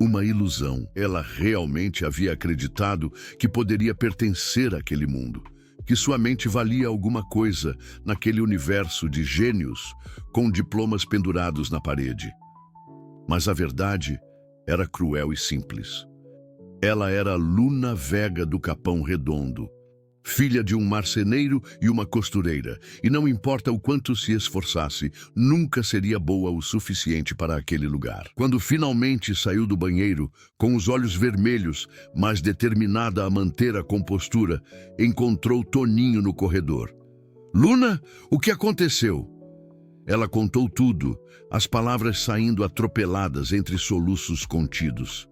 Uma ilusão. Ela realmente havia acreditado que poderia pertencer àquele mundo, que sua mente valia alguma coisa naquele universo de gênios com diplomas pendurados na parede. Mas a verdade era cruel e simples. Ela era Luna Vega do Capão Redondo, filha de um marceneiro e uma costureira, e não importa o quanto se esforçasse, nunca seria boa o suficiente para aquele lugar. Quando finalmente saiu do banheiro, com os olhos vermelhos, mas determinada a manter a compostura, encontrou Toninho no corredor. "Luna, o que aconteceu?" Ela contou tudo, as palavras saindo atropeladas entre soluços contidos.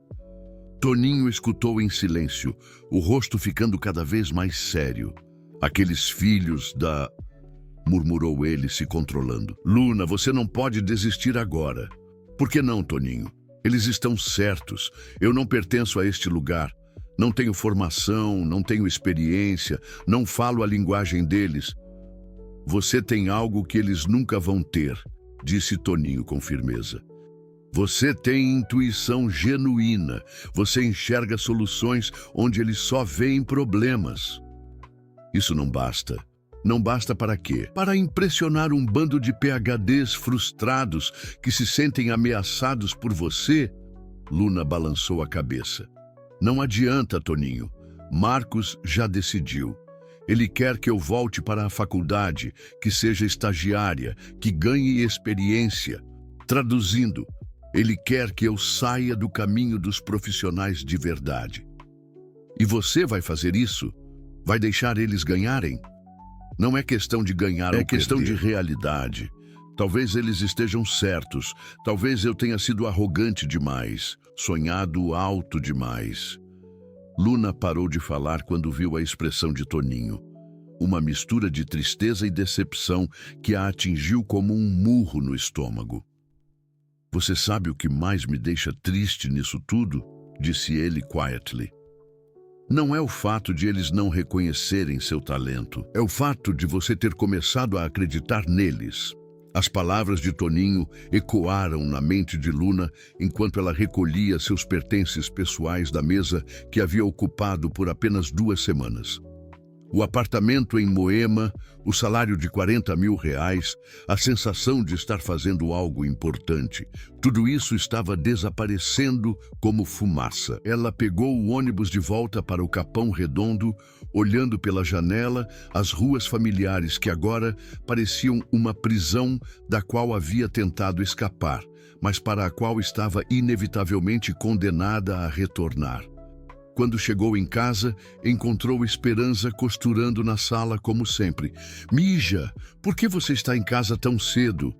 Toninho escutou em silêncio, o rosto ficando cada vez mais sério. "Aqueles filhos da..." murmurou ele, se controlando. "Luna, você não pode desistir agora." "Por que não, Toninho? Eles estão certos. Eu não pertenço a este lugar. Não tenho formação, não tenho experiência, não falo a linguagem deles." "Você tem algo que eles nunca vão ter", disse Toninho com firmeza. "Você tem intuição genuína. Você enxerga soluções onde eles só veem problemas." "Isso não basta." "Não basta para quê?" "Para impressionar um bando de PhDs frustrados que se sentem ameaçados por você?" Luna balançou a cabeça. "Não adianta, Toninho. Marcos já decidiu. Ele quer que eu volte para a faculdade, que seja estagiária, que ganhe experiência. Traduzindo, ele quer que eu saia do caminho dos profissionais de verdade." "E você vai fazer isso? Vai deixar eles ganharem?" "Não é questão de ganhar ou questão perder. De realidade. Talvez eles estejam certos. Talvez eu tenha sido arrogante demais, sonhado alto demais." Luna parou de falar quando viu a expressão de Toninho. Uma mistura de tristeza e decepção que a atingiu como um murro no estômago. "Você sabe o que mais me deixa triste nisso tudo?" disse ele quietly. "Não é o fato de eles não reconhecerem seu talento. É o fato de você ter começado a acreditar neles." As palavras de Toninho ecoaram na mente de Luna enquanto ela recolhia seus pertences pessoais da mesa que havia ocupado por apenas 2 semanas. O apartamento em Moema, o salário de R$40.000, a sensação de estar fazendo algo importante. Tudo isso estava desaparecendo como fumaça. Ela pegou o ônibus de volta para o Capão Redondo, olhando pela janela as ruas familiares que agora pareciam uma prisão da qual havia tentado escapar, mas para a qual estava inevitavelmente condenada a retornar. Quando chegou em casa, encontrou Esperança costurando na sala como sempre. Mija, por que você está em casa tão cedo?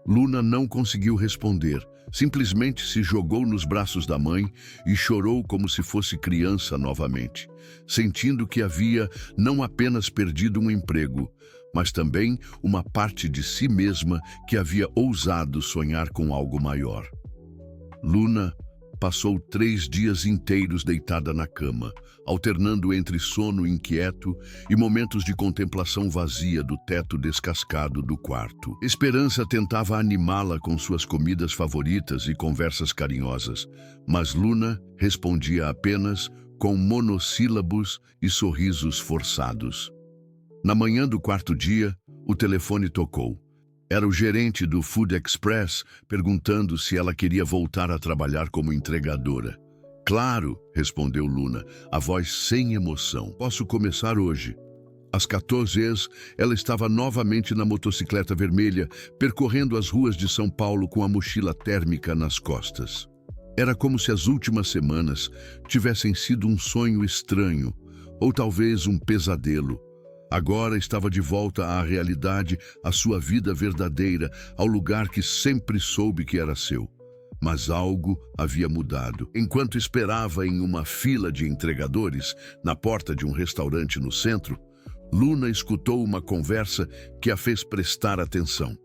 Luna não conseguiu responder. Simplesmente se jogou nos braços da mãe e chorou como se fosse criança novamente, sentindo que havia não apenas perdido um emprego, mas também uma parte de si mesma que havia ousado sonhar com algo maior. Luna passou 3 dias inteiros deitada na cama, alternando entre sono inquieto e momentos de contemplação vazia do teto descascado do quarto. Esperança tentava animá-la com suas comidas favoritas e conversas carinhosas, mas Luna respondia apenas com monossílabos e sorrisos forçados. Na manhã do 4º dia, o telefone tocou. Era o gerente do Food Express perguntando se ela queria voltar a trabalhar como entregadora. Claro, respondeu Luna, a voz sem emoção. Posso começar hoje. Às 14 ela estava novamente na motocicleta vermelha, percorrendo as ruas de São Paulo com a mochila térmica nas costas. Era como se as últimas semanas tivessem sido um sonho estranho, ou talvez um pesadelo. Agora estava de volta à realidade, à sua vida verdadeira, ao lugar que sempre soube que era seu. Mas algo havia mudado. Enquanto esperava em uma fila de entregadores, na porta de um restaurante no centro, Luna escutou uma conversa que a fez prestar atenção.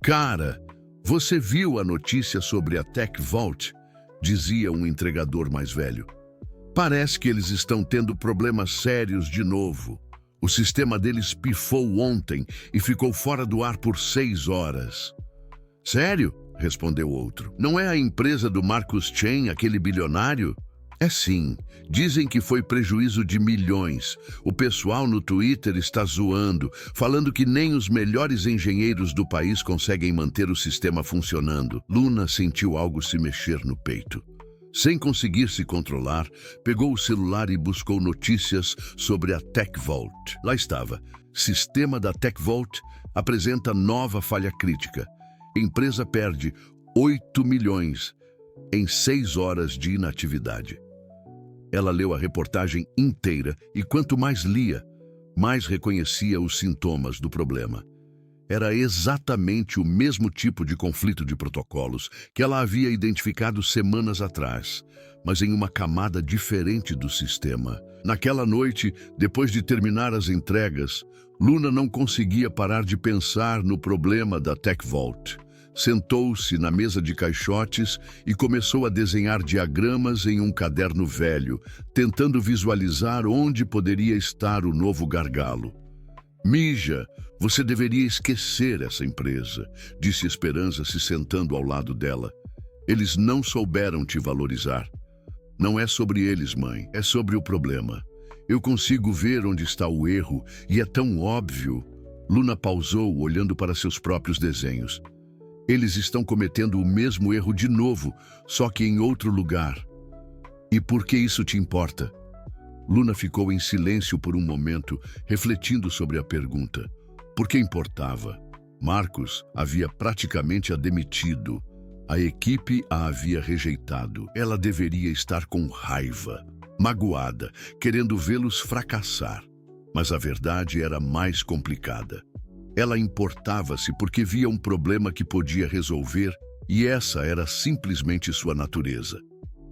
Cara, você viu a notícia sobre a Tech Vault? Dizia um entregador mais velho. Parece que eles estão tendo problemas sérios de novo. O sistema deles pifou ontem e ficou fora do ar por 6 horas. Sério? Respondeu outro. Não é a empresa do Marcus Chen, aquele bilionário? É sim. Dizem que foi prejuízo de milhões. O pessoal no Twitter está zoando, falando que nem os melhores engenheiros do país conseguem manter o sistema funcionando. Luna sentiu algo se mexer no peito. Sem conseguir se controlar, pegou o celular e buscou notícias sobre a Tech Vault. Lá estava. Sistema da Tech Vault apresenta nova falha crítica. Empresa perde 8 milhões em 6 horas de inatividade. Ela leu a reportagem inteira e quanto mais lia, mais reconhecia os sintomas do problema. Era exatamente o mesmo tipo de conflito de protocolos que ela havia identificado semanas atrás, mas em uma camada diferente do sistema. Naquela noite, depois de terminar as entregas, Luna não conseguia parar de pensar no problema da Tech Vault. Sentou-se na mesa de caixotes e começou a desenhar diagramas em um caderno velho, tentando visualizar onde poderia estar o novo gargalo. Mija, você deveria esquecer essa empresa, disse Esperança se sentando ao lado dela. Eles não souberam te valorizar. Não é sobre eles, mãe, é sobre o problema. Eu consigo ver onde está o erro e é tão óbvio. Luna pausou, olhando para seus próprios desenhos. Eles estão cometendo o mesmo erro de novo, só que em outro lugar. E por que isso te importa? Luna ficou em silêncio por um momento, refletindo sobre a pergunta. Por que importava? Marcos havia praticamente a demitido. A equipe a havia rejeitado. Ela deveria estar com raiva, magoada, querendo vê-los fracassar. Mas a verdade era mais complicada. Ela importava-se porque via um problema que podia resolver e essa era simplesmente sua natureza.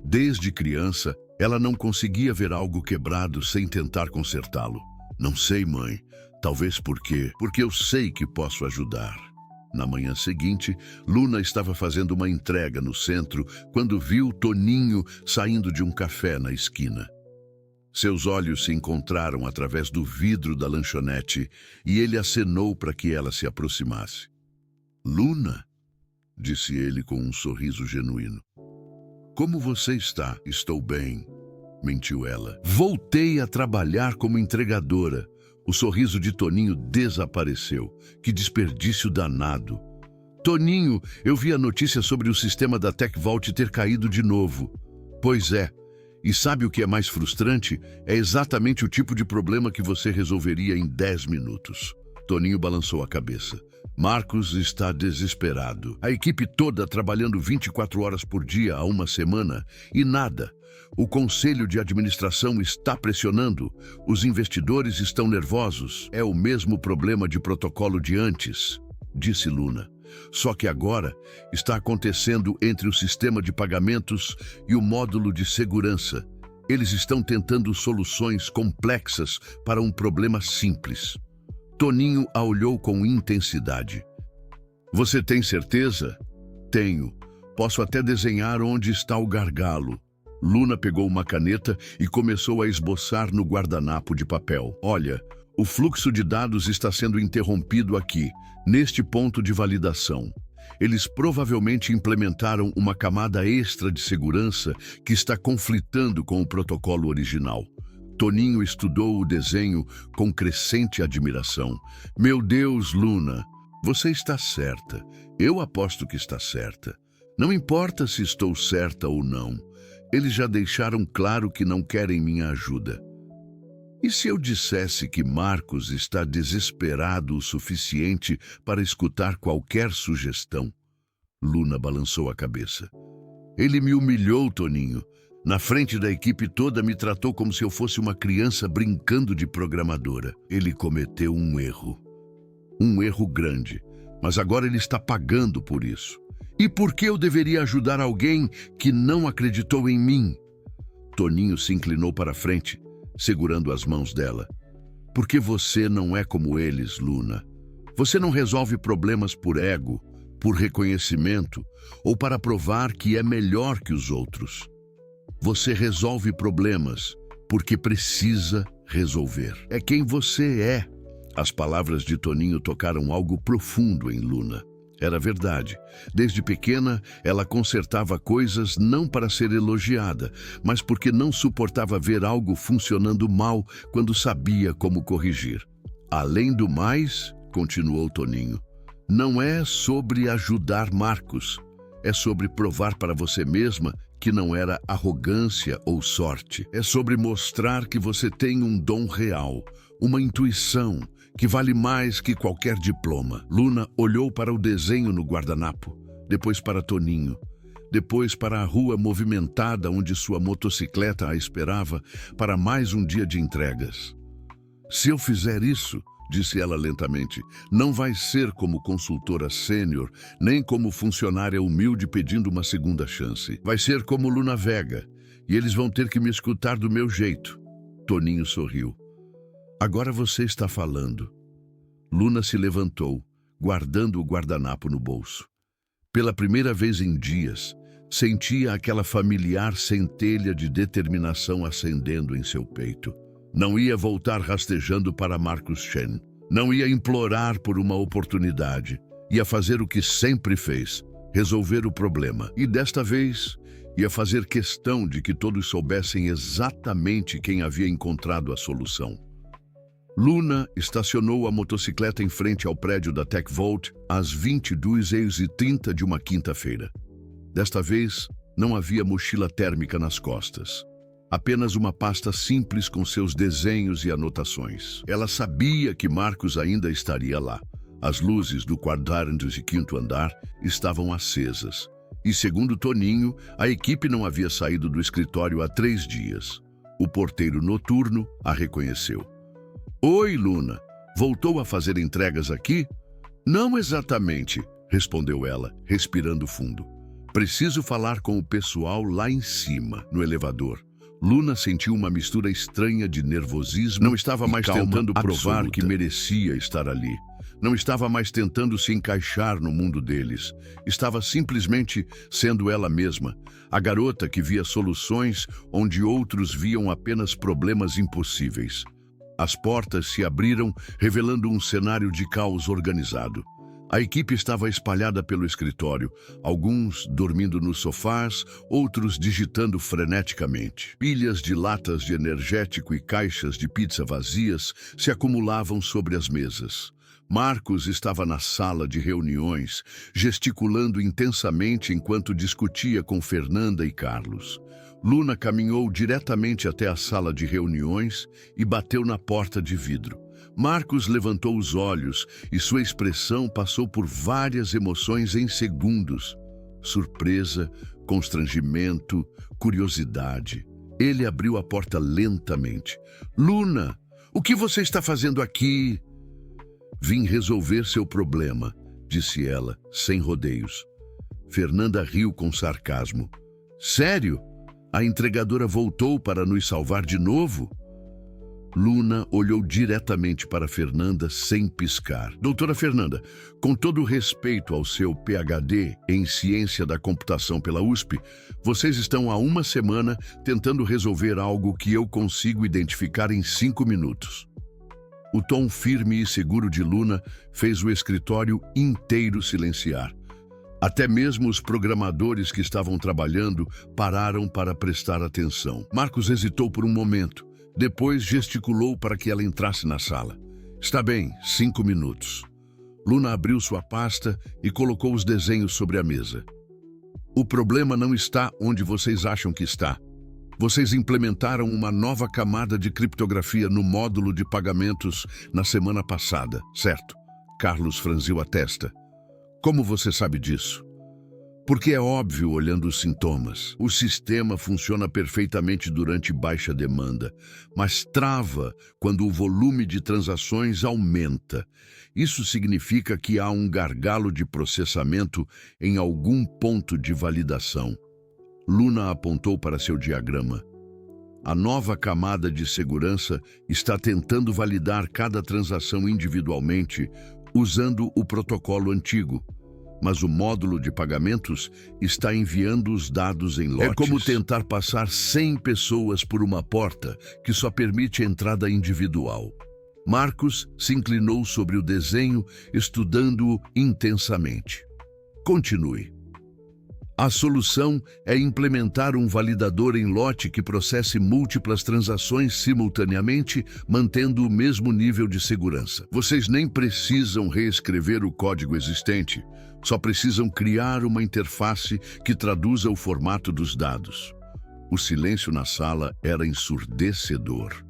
Desde criança, ela não conseguia ver algo quebrado sem tentar consertá-lo. Não sei, mãe. Talvez porque eu sei que posso ajudar. Na manhã seguinte, Luna estava fazendo uma entrega no centro quando viu Toninho saindo de um café na esquina. Seus olhos se encontraram através do vidro da lanchonete e ele acenou para que ela se aproximasse. Luna, disse ele com um sorriso genuíno. Como você está? Estou bem, mentiu ela. Voltei a trabalhar como entregadora. O sorriso de Toninho desapareceu. Que desperdício danado. Toninho, eu vi a notícia sobre o sistema da Tech Vault ter caído de novo. Pois é. E sabe o que é mais frustrante? É exatamente o tipo de problema que você resolveria em 10 minutos. Toninho balançou a cabeça. Marcos está desesperado. A equipe toda trabalhando 24 horas por dia há uma semana e nada. O conselho de administração está pressionando. Os investidores estão nervosos. É o mesmo problema de protocolo de antes, disse Luna. Só que agora está acontecendo entre o sistema de pagamentos e o módulo de segurança. Eles estão tentando soluções complexas para um problema simples. Toninho a olhou com intensidade. Você tem certeza? Tenho. Posso até desenhar onde está o gargalo. Luna pegou uma caneta e começou a esboçar no guardanapo de papel. Olha, o fluxo de dados está sendo interrompido aqui, neste ponto de validação. Eles provavelmente implementaram uma camada extra de segurança que está conflitando com o protocolo original. Toninho estudou o desenho com crescente admiração. Meu Deus, Luna, você está certa. Eu aposto que está certa. Não importa se estou certa ou não. Eles já deixaram claro que não querem minha ajuda. E se eu dissesse que Marcos está desesperado o suficiente para escutar qualquer sugestão? Luna balançou a cabeça. Ele me humilhou, Toninho. Na frente da equipe toda me tratou como se eu fosse uma criança brincando de programadora. Ele cometeu um erro. Um erro grande. Mas agora ele está pagando por isso. E por que eu deveria ajudar alguém que não acreditou em mim? Toninho se inclinou para a frente, segurando as mãos dela. Porque você não é como eles, Luna. Você não resolve problemas por ego, por reconhecimento ou para provar que é melhor que os outros. Você resolve problemas porque precisa resolver. É quem você é. As palavras de Toninho tocaram algo profundo em Luna. Era verdade. Desde pequena, ela consertava coisas não para ser elogiada, mas porque não suportava ver algo funcionando mal quando sabia como corrigir. Além do mais, continuou Toninho, não é sobre ajudar Marcos. É sobre provar para você mesma que não era arrogância ou sorte. É sobre mostrar que você tem um dom real, uma intuição, que vale mais que qualquer diploma. Luna olhou para o desenho no guardanapo, depois para Toninho, depois para a rua movimentada onde sua motocicleta a esperava para mais um dia de entregas. Se eu fizer isso, disse ela lentamente, não vai ser como consultora sênior, nem como funcionária humilde pedindo uma segunda chance. Vai ser como Luna Vega, e eles vão ter que me escutar do meu jeito. Toninho sorriu. Agora você está falando. Luna se levantou, guardando o guardanapo no bolso. Pela primeira vez em dias, sentia aquela familiar centelha de determinação acendendo em seu peito. Não ia voltar rastejando para Marcos Chen. Não ia implorar por uma oportunidade. Ia fazer o que sempre fez, resolver o problema. E desta vez, ia fazer questão de que todos soubessem exatamente quem havia encontrado a solução. Luna estacionou a motocicleta em frente ao prédio da TechVault às 22h30 de uma quinta-feira. Desta vez, não havia mochila térmica nas costas. Apenas uma pasta simples com seus desenhos e anotações. Ela sabia que Marcos ainda estaria lá. As luzes do 45º andar estavam acesas. E, segundo Toninho, a equipe não havia saído do escritório há 3 dias. O porteiro noturno a reconheceu. Oi, Luna. Voltou a fazer entregas aqui? Não exatamente, respondeu ela, respirando fundo. Preciso falar com o pessoal lá em cima, no elevador. Luna sentiu uma mistura estranha de nervosismo. Não estava mais tentando provar que merecia estar ali. Não estava mais tentando se encaixar no mundo deles. Estava simplesmente sendo ela mesma, a garota que via soluções onde outros viam apenas problemas impossíveis. As portas se abriram, revelando um cenário de caos organizado. A equipe estava espalhada pelo escritório, alguns dormindo nos sofás, outros digitando freneticamente. Pilhas de latas de energético e caixas de pizza vazias se acumulavam sobre as mesas. Marcos estava na sala de reuniões, gesticulando intensamente enquanto discutia com Fernanda e Carlos. Luna caminhou diretamente até a sala de reuniões e bateu na porta de vidro. Marcos levantou os olhos e sua expressão passou por várias emoções em segundos. Surpresa, constrangimento, curiosidade. Ele abriu a porta lentamente. Luna, o que você está fazendo aqui? Vim resolver seu problema, disse ela, sem rodeios. Fernanda riu com sarcasmo. Sério? A entregadora voltou para nos salvar de novo? Luna olhou diretamente para Fernanda sem piscar. Doutora Fernanda, com todo o respeito ao seu PhD em Ciência da Computação pela USP, vocês estão há uma semana tentando resolver algo que eu consigo identificar em 5 minutos. O tom firme e seguro de Luna fez o escritório inteiro silenciar. Até mesmo os programadores que estavam trabalhando pararam para prestar atenção. Marcos hesitou por um momento. Depois gesticulou para que ela entrasse na sala. Está bem, 5 minutos. Luna abriu sua pasta e colocou os desenhos sobre a mesa. O problema não está onde vocês acham que está. Vocês implementaram uma nova camada de criptografia no módulo de pagamentos na semana passada, certo? Carlos franziu a testa. Como você sabe disso? Porque é óbvio olhando os sintomas. O sistema funciona perfeitamente durante baixa demanda, mas trava quando o volume de transações aumenta. Isso significa que há um gargalo de processamento em algum ponto de validação. Luna apontou para seu diagrama. A nova camada de segurança está tentando validar cada transação individualmente usando o protocolo antigo. Mas o módulo de pagamentos está enviando os dados em lotes. É como tentar passar 100 pessoas por uma porta que só permite entrada individual. Marcos se inclinou sobre o desenho, estudando-o intensamente. Continue. A solução é implementar um validador em lote que processe múltiplas transações simultaneamente, mantendo o mesmo nível de segurança. Vocês nem precisam reescrever o código existente, só precisam criar uma interface que traduza o formato dos dados. O silêncio na sala era ensurdecedor.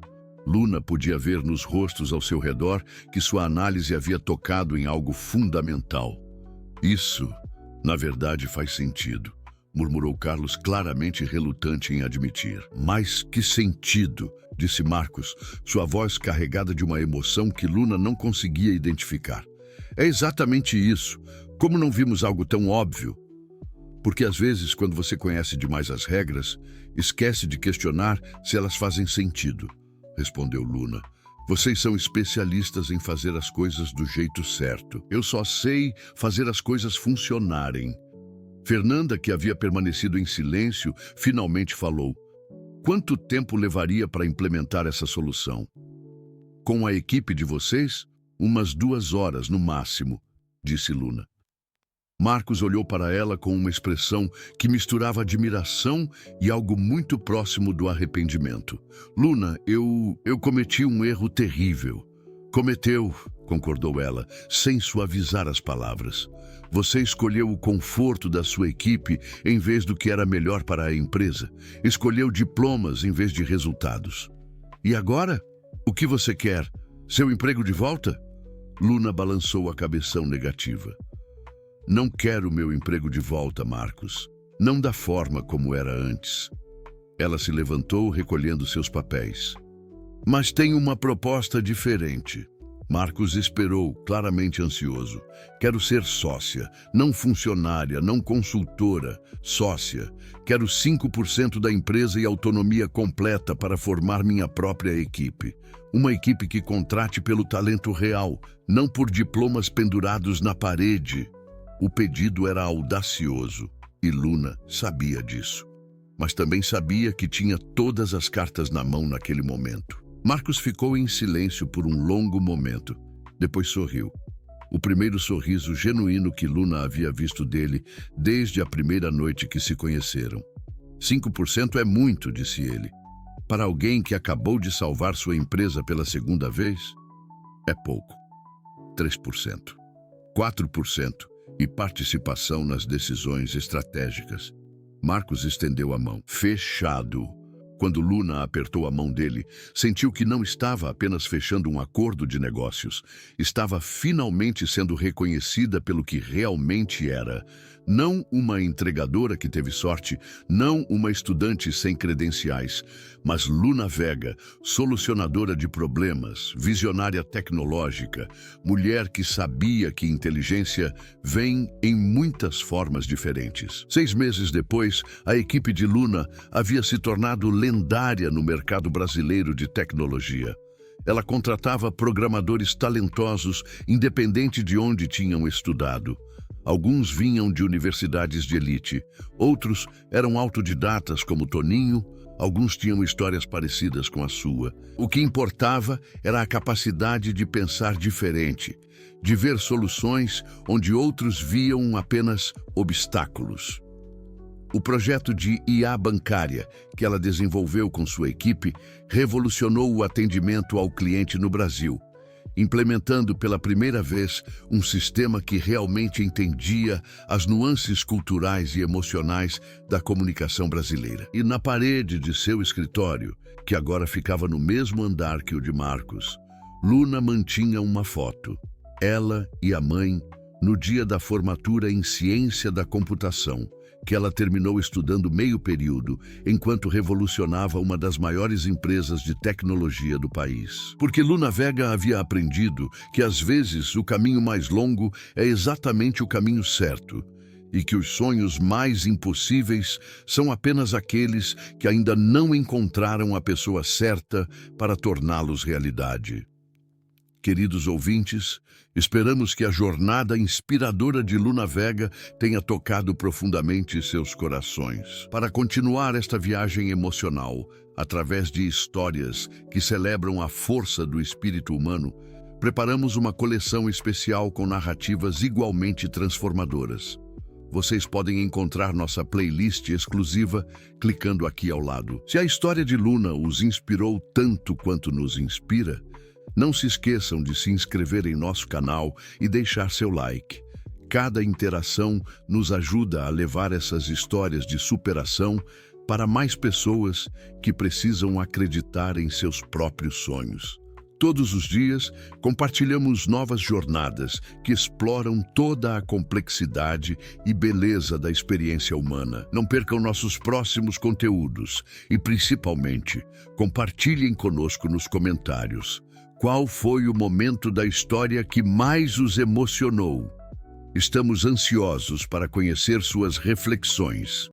Luna podia ver nos rostos ao seu redor que sua análise havia tocado em algo fundamental. Isso, na verdade, faz sentido, murmurou Carlos, claramente relutante em admitir. Mas que sentido, disse Marcos, sua voz carregada de uma emoção que Luna não conseguia identificar. É exatamente isso. Como não vimos algo tão óbvio? Porque às vezes, quando você conhece demais as regras, esquece de questionar se elas fazem sentido, respondeu Luna. Vocês são especialistas em fazer as coisas do jeito certo. Eu só sei fazer as coisas funcionarem. Fernanda, que havia permanecido em silêncio, finalmente falou. Quanto tempo levaria para implementar essa solução? Com a equipe de vocês, umas 2 horas no máximo, disse Luna. Marcos olhou para ela com uma expressão que misturava admiração e algo muito próximo do arrependimento. Luna, eu cometi um erro terrível. Cometeu, concordou ela, sem suavizar as palavras. Você escolheu o conforto da sua equipe em vez do que era melhor para a empresa. Escolheu diplomas em vez de resultados. E agora? O que você quer? Seu emprego de volta? Luna balançou a cabeção negativa. Não quero meu emprego de volta, Marcos. Não da forma como era antes. Ela se levantou, recolhendo seus papéis. Mas tenho uma proposta diferente. Marcos esperou, claramente ansioso. Quero ser sócia, não funcionária, não consultora, sócia. Quero 5% da empresa e autonomia completa para formar minha própria equipe. Uma equipe que contrate pelo talento real, não por diplomas pendurados na parede. O pedido era audacioso e Luna sabia disso. Mas também sabia que tinha todas as cartas na mão naquele momento. Marcos ficou em silêncio por um longo momento. Depois sorriu. O primeiro sorriso genuíno que Luna havia visto dele desde a primeira noite que se conheceram. 5% é muito, disse ele. Para alguém que acabou de salvar sua empresa pela segunda vez, é pouco. 3%. 4%. E participação nas decisões estratégicas. Marcos estendeu a mão. Fechado. Quando Luna apertou a mão dele, sentiu que não estava apenas fechando um acordo de negócios, estava finalmente sendo reconhecida pelo que realmente era. Não uma entregadora que teve sorte, não uma estudante sem credenciais, mas Luna Vega, solucionadora de problemas, visionária tecnológica, mulher que sabia que inteligência vem em muitas formas diferentes. 6 meses depois, a equipe de Luna havia se tornado lendária no mercado brasileiro de tecnologia. Ela contratava programadores talentosos, independente de onde tinham estudado. Alguns vinham de universidades de elite, outros eram autodidatas como Toninho, alguns tinham histórias parecidas com a sua. O que importava era a capacidade de pensar diferente, de ver soluções onde outros viam apenas obstáculos. O projeto de IA bancária que ela desenvolveu com sua equipe revolucionou o atendimento ao cliente no Brasil, implementando pela primeira vez um sistema que realmente entendia as nuances culturais e emocionais da comunicação brasileira. E na parede de seu escritório, que agora ficava no mesmo andar que o de Marcos, Luna mantinha uma foto. Ela e a mãe, no dia da formatura em Ciência da Computação, que ela terminou estudando meio período, enquanto revolucionava uma das maiores empresas de tecnologia do país. Porque Luna Vega havia aprendido que, às vezes, o caminho mais longo é exatamente o caminho certo, e que os sonhos mais impossíveis são apenas aqueles que ainda não encontraram a pessoa certa para torná-los realidade. Queridos ouvintes, esperamos que a jornada inspiradora de Luna Vega tenha tocado profundamente seus corações. Para continuar esta viagem emocional, através de histórias que celebram a força do espírito humano, preparamos uma coleção especial com narrativas igualmente transformadoras. Vocês podem encontrar nossa playlist exclusiva clicando aqui ao lado. Se a história de Luna os inspirou tanto quanto nos inspira, não se esqueçam de se inscrever em nosso canal e deixar seu like. Cada interação nos ajuda a levar essas histórias de superação para mais pessoas que precisam acreditar em seus próprios sonhos. Todos os dias, compartilhamos novas jornadas que exploram toda a complexidade e beleza da experiência humana. Não percam nossos próximos conteúdos e, principalmente, compartilhem conosco nos comentários. Qual foi o momento da história que mais os emocionou? Estamos ansiosos para conhecer suas reflexões.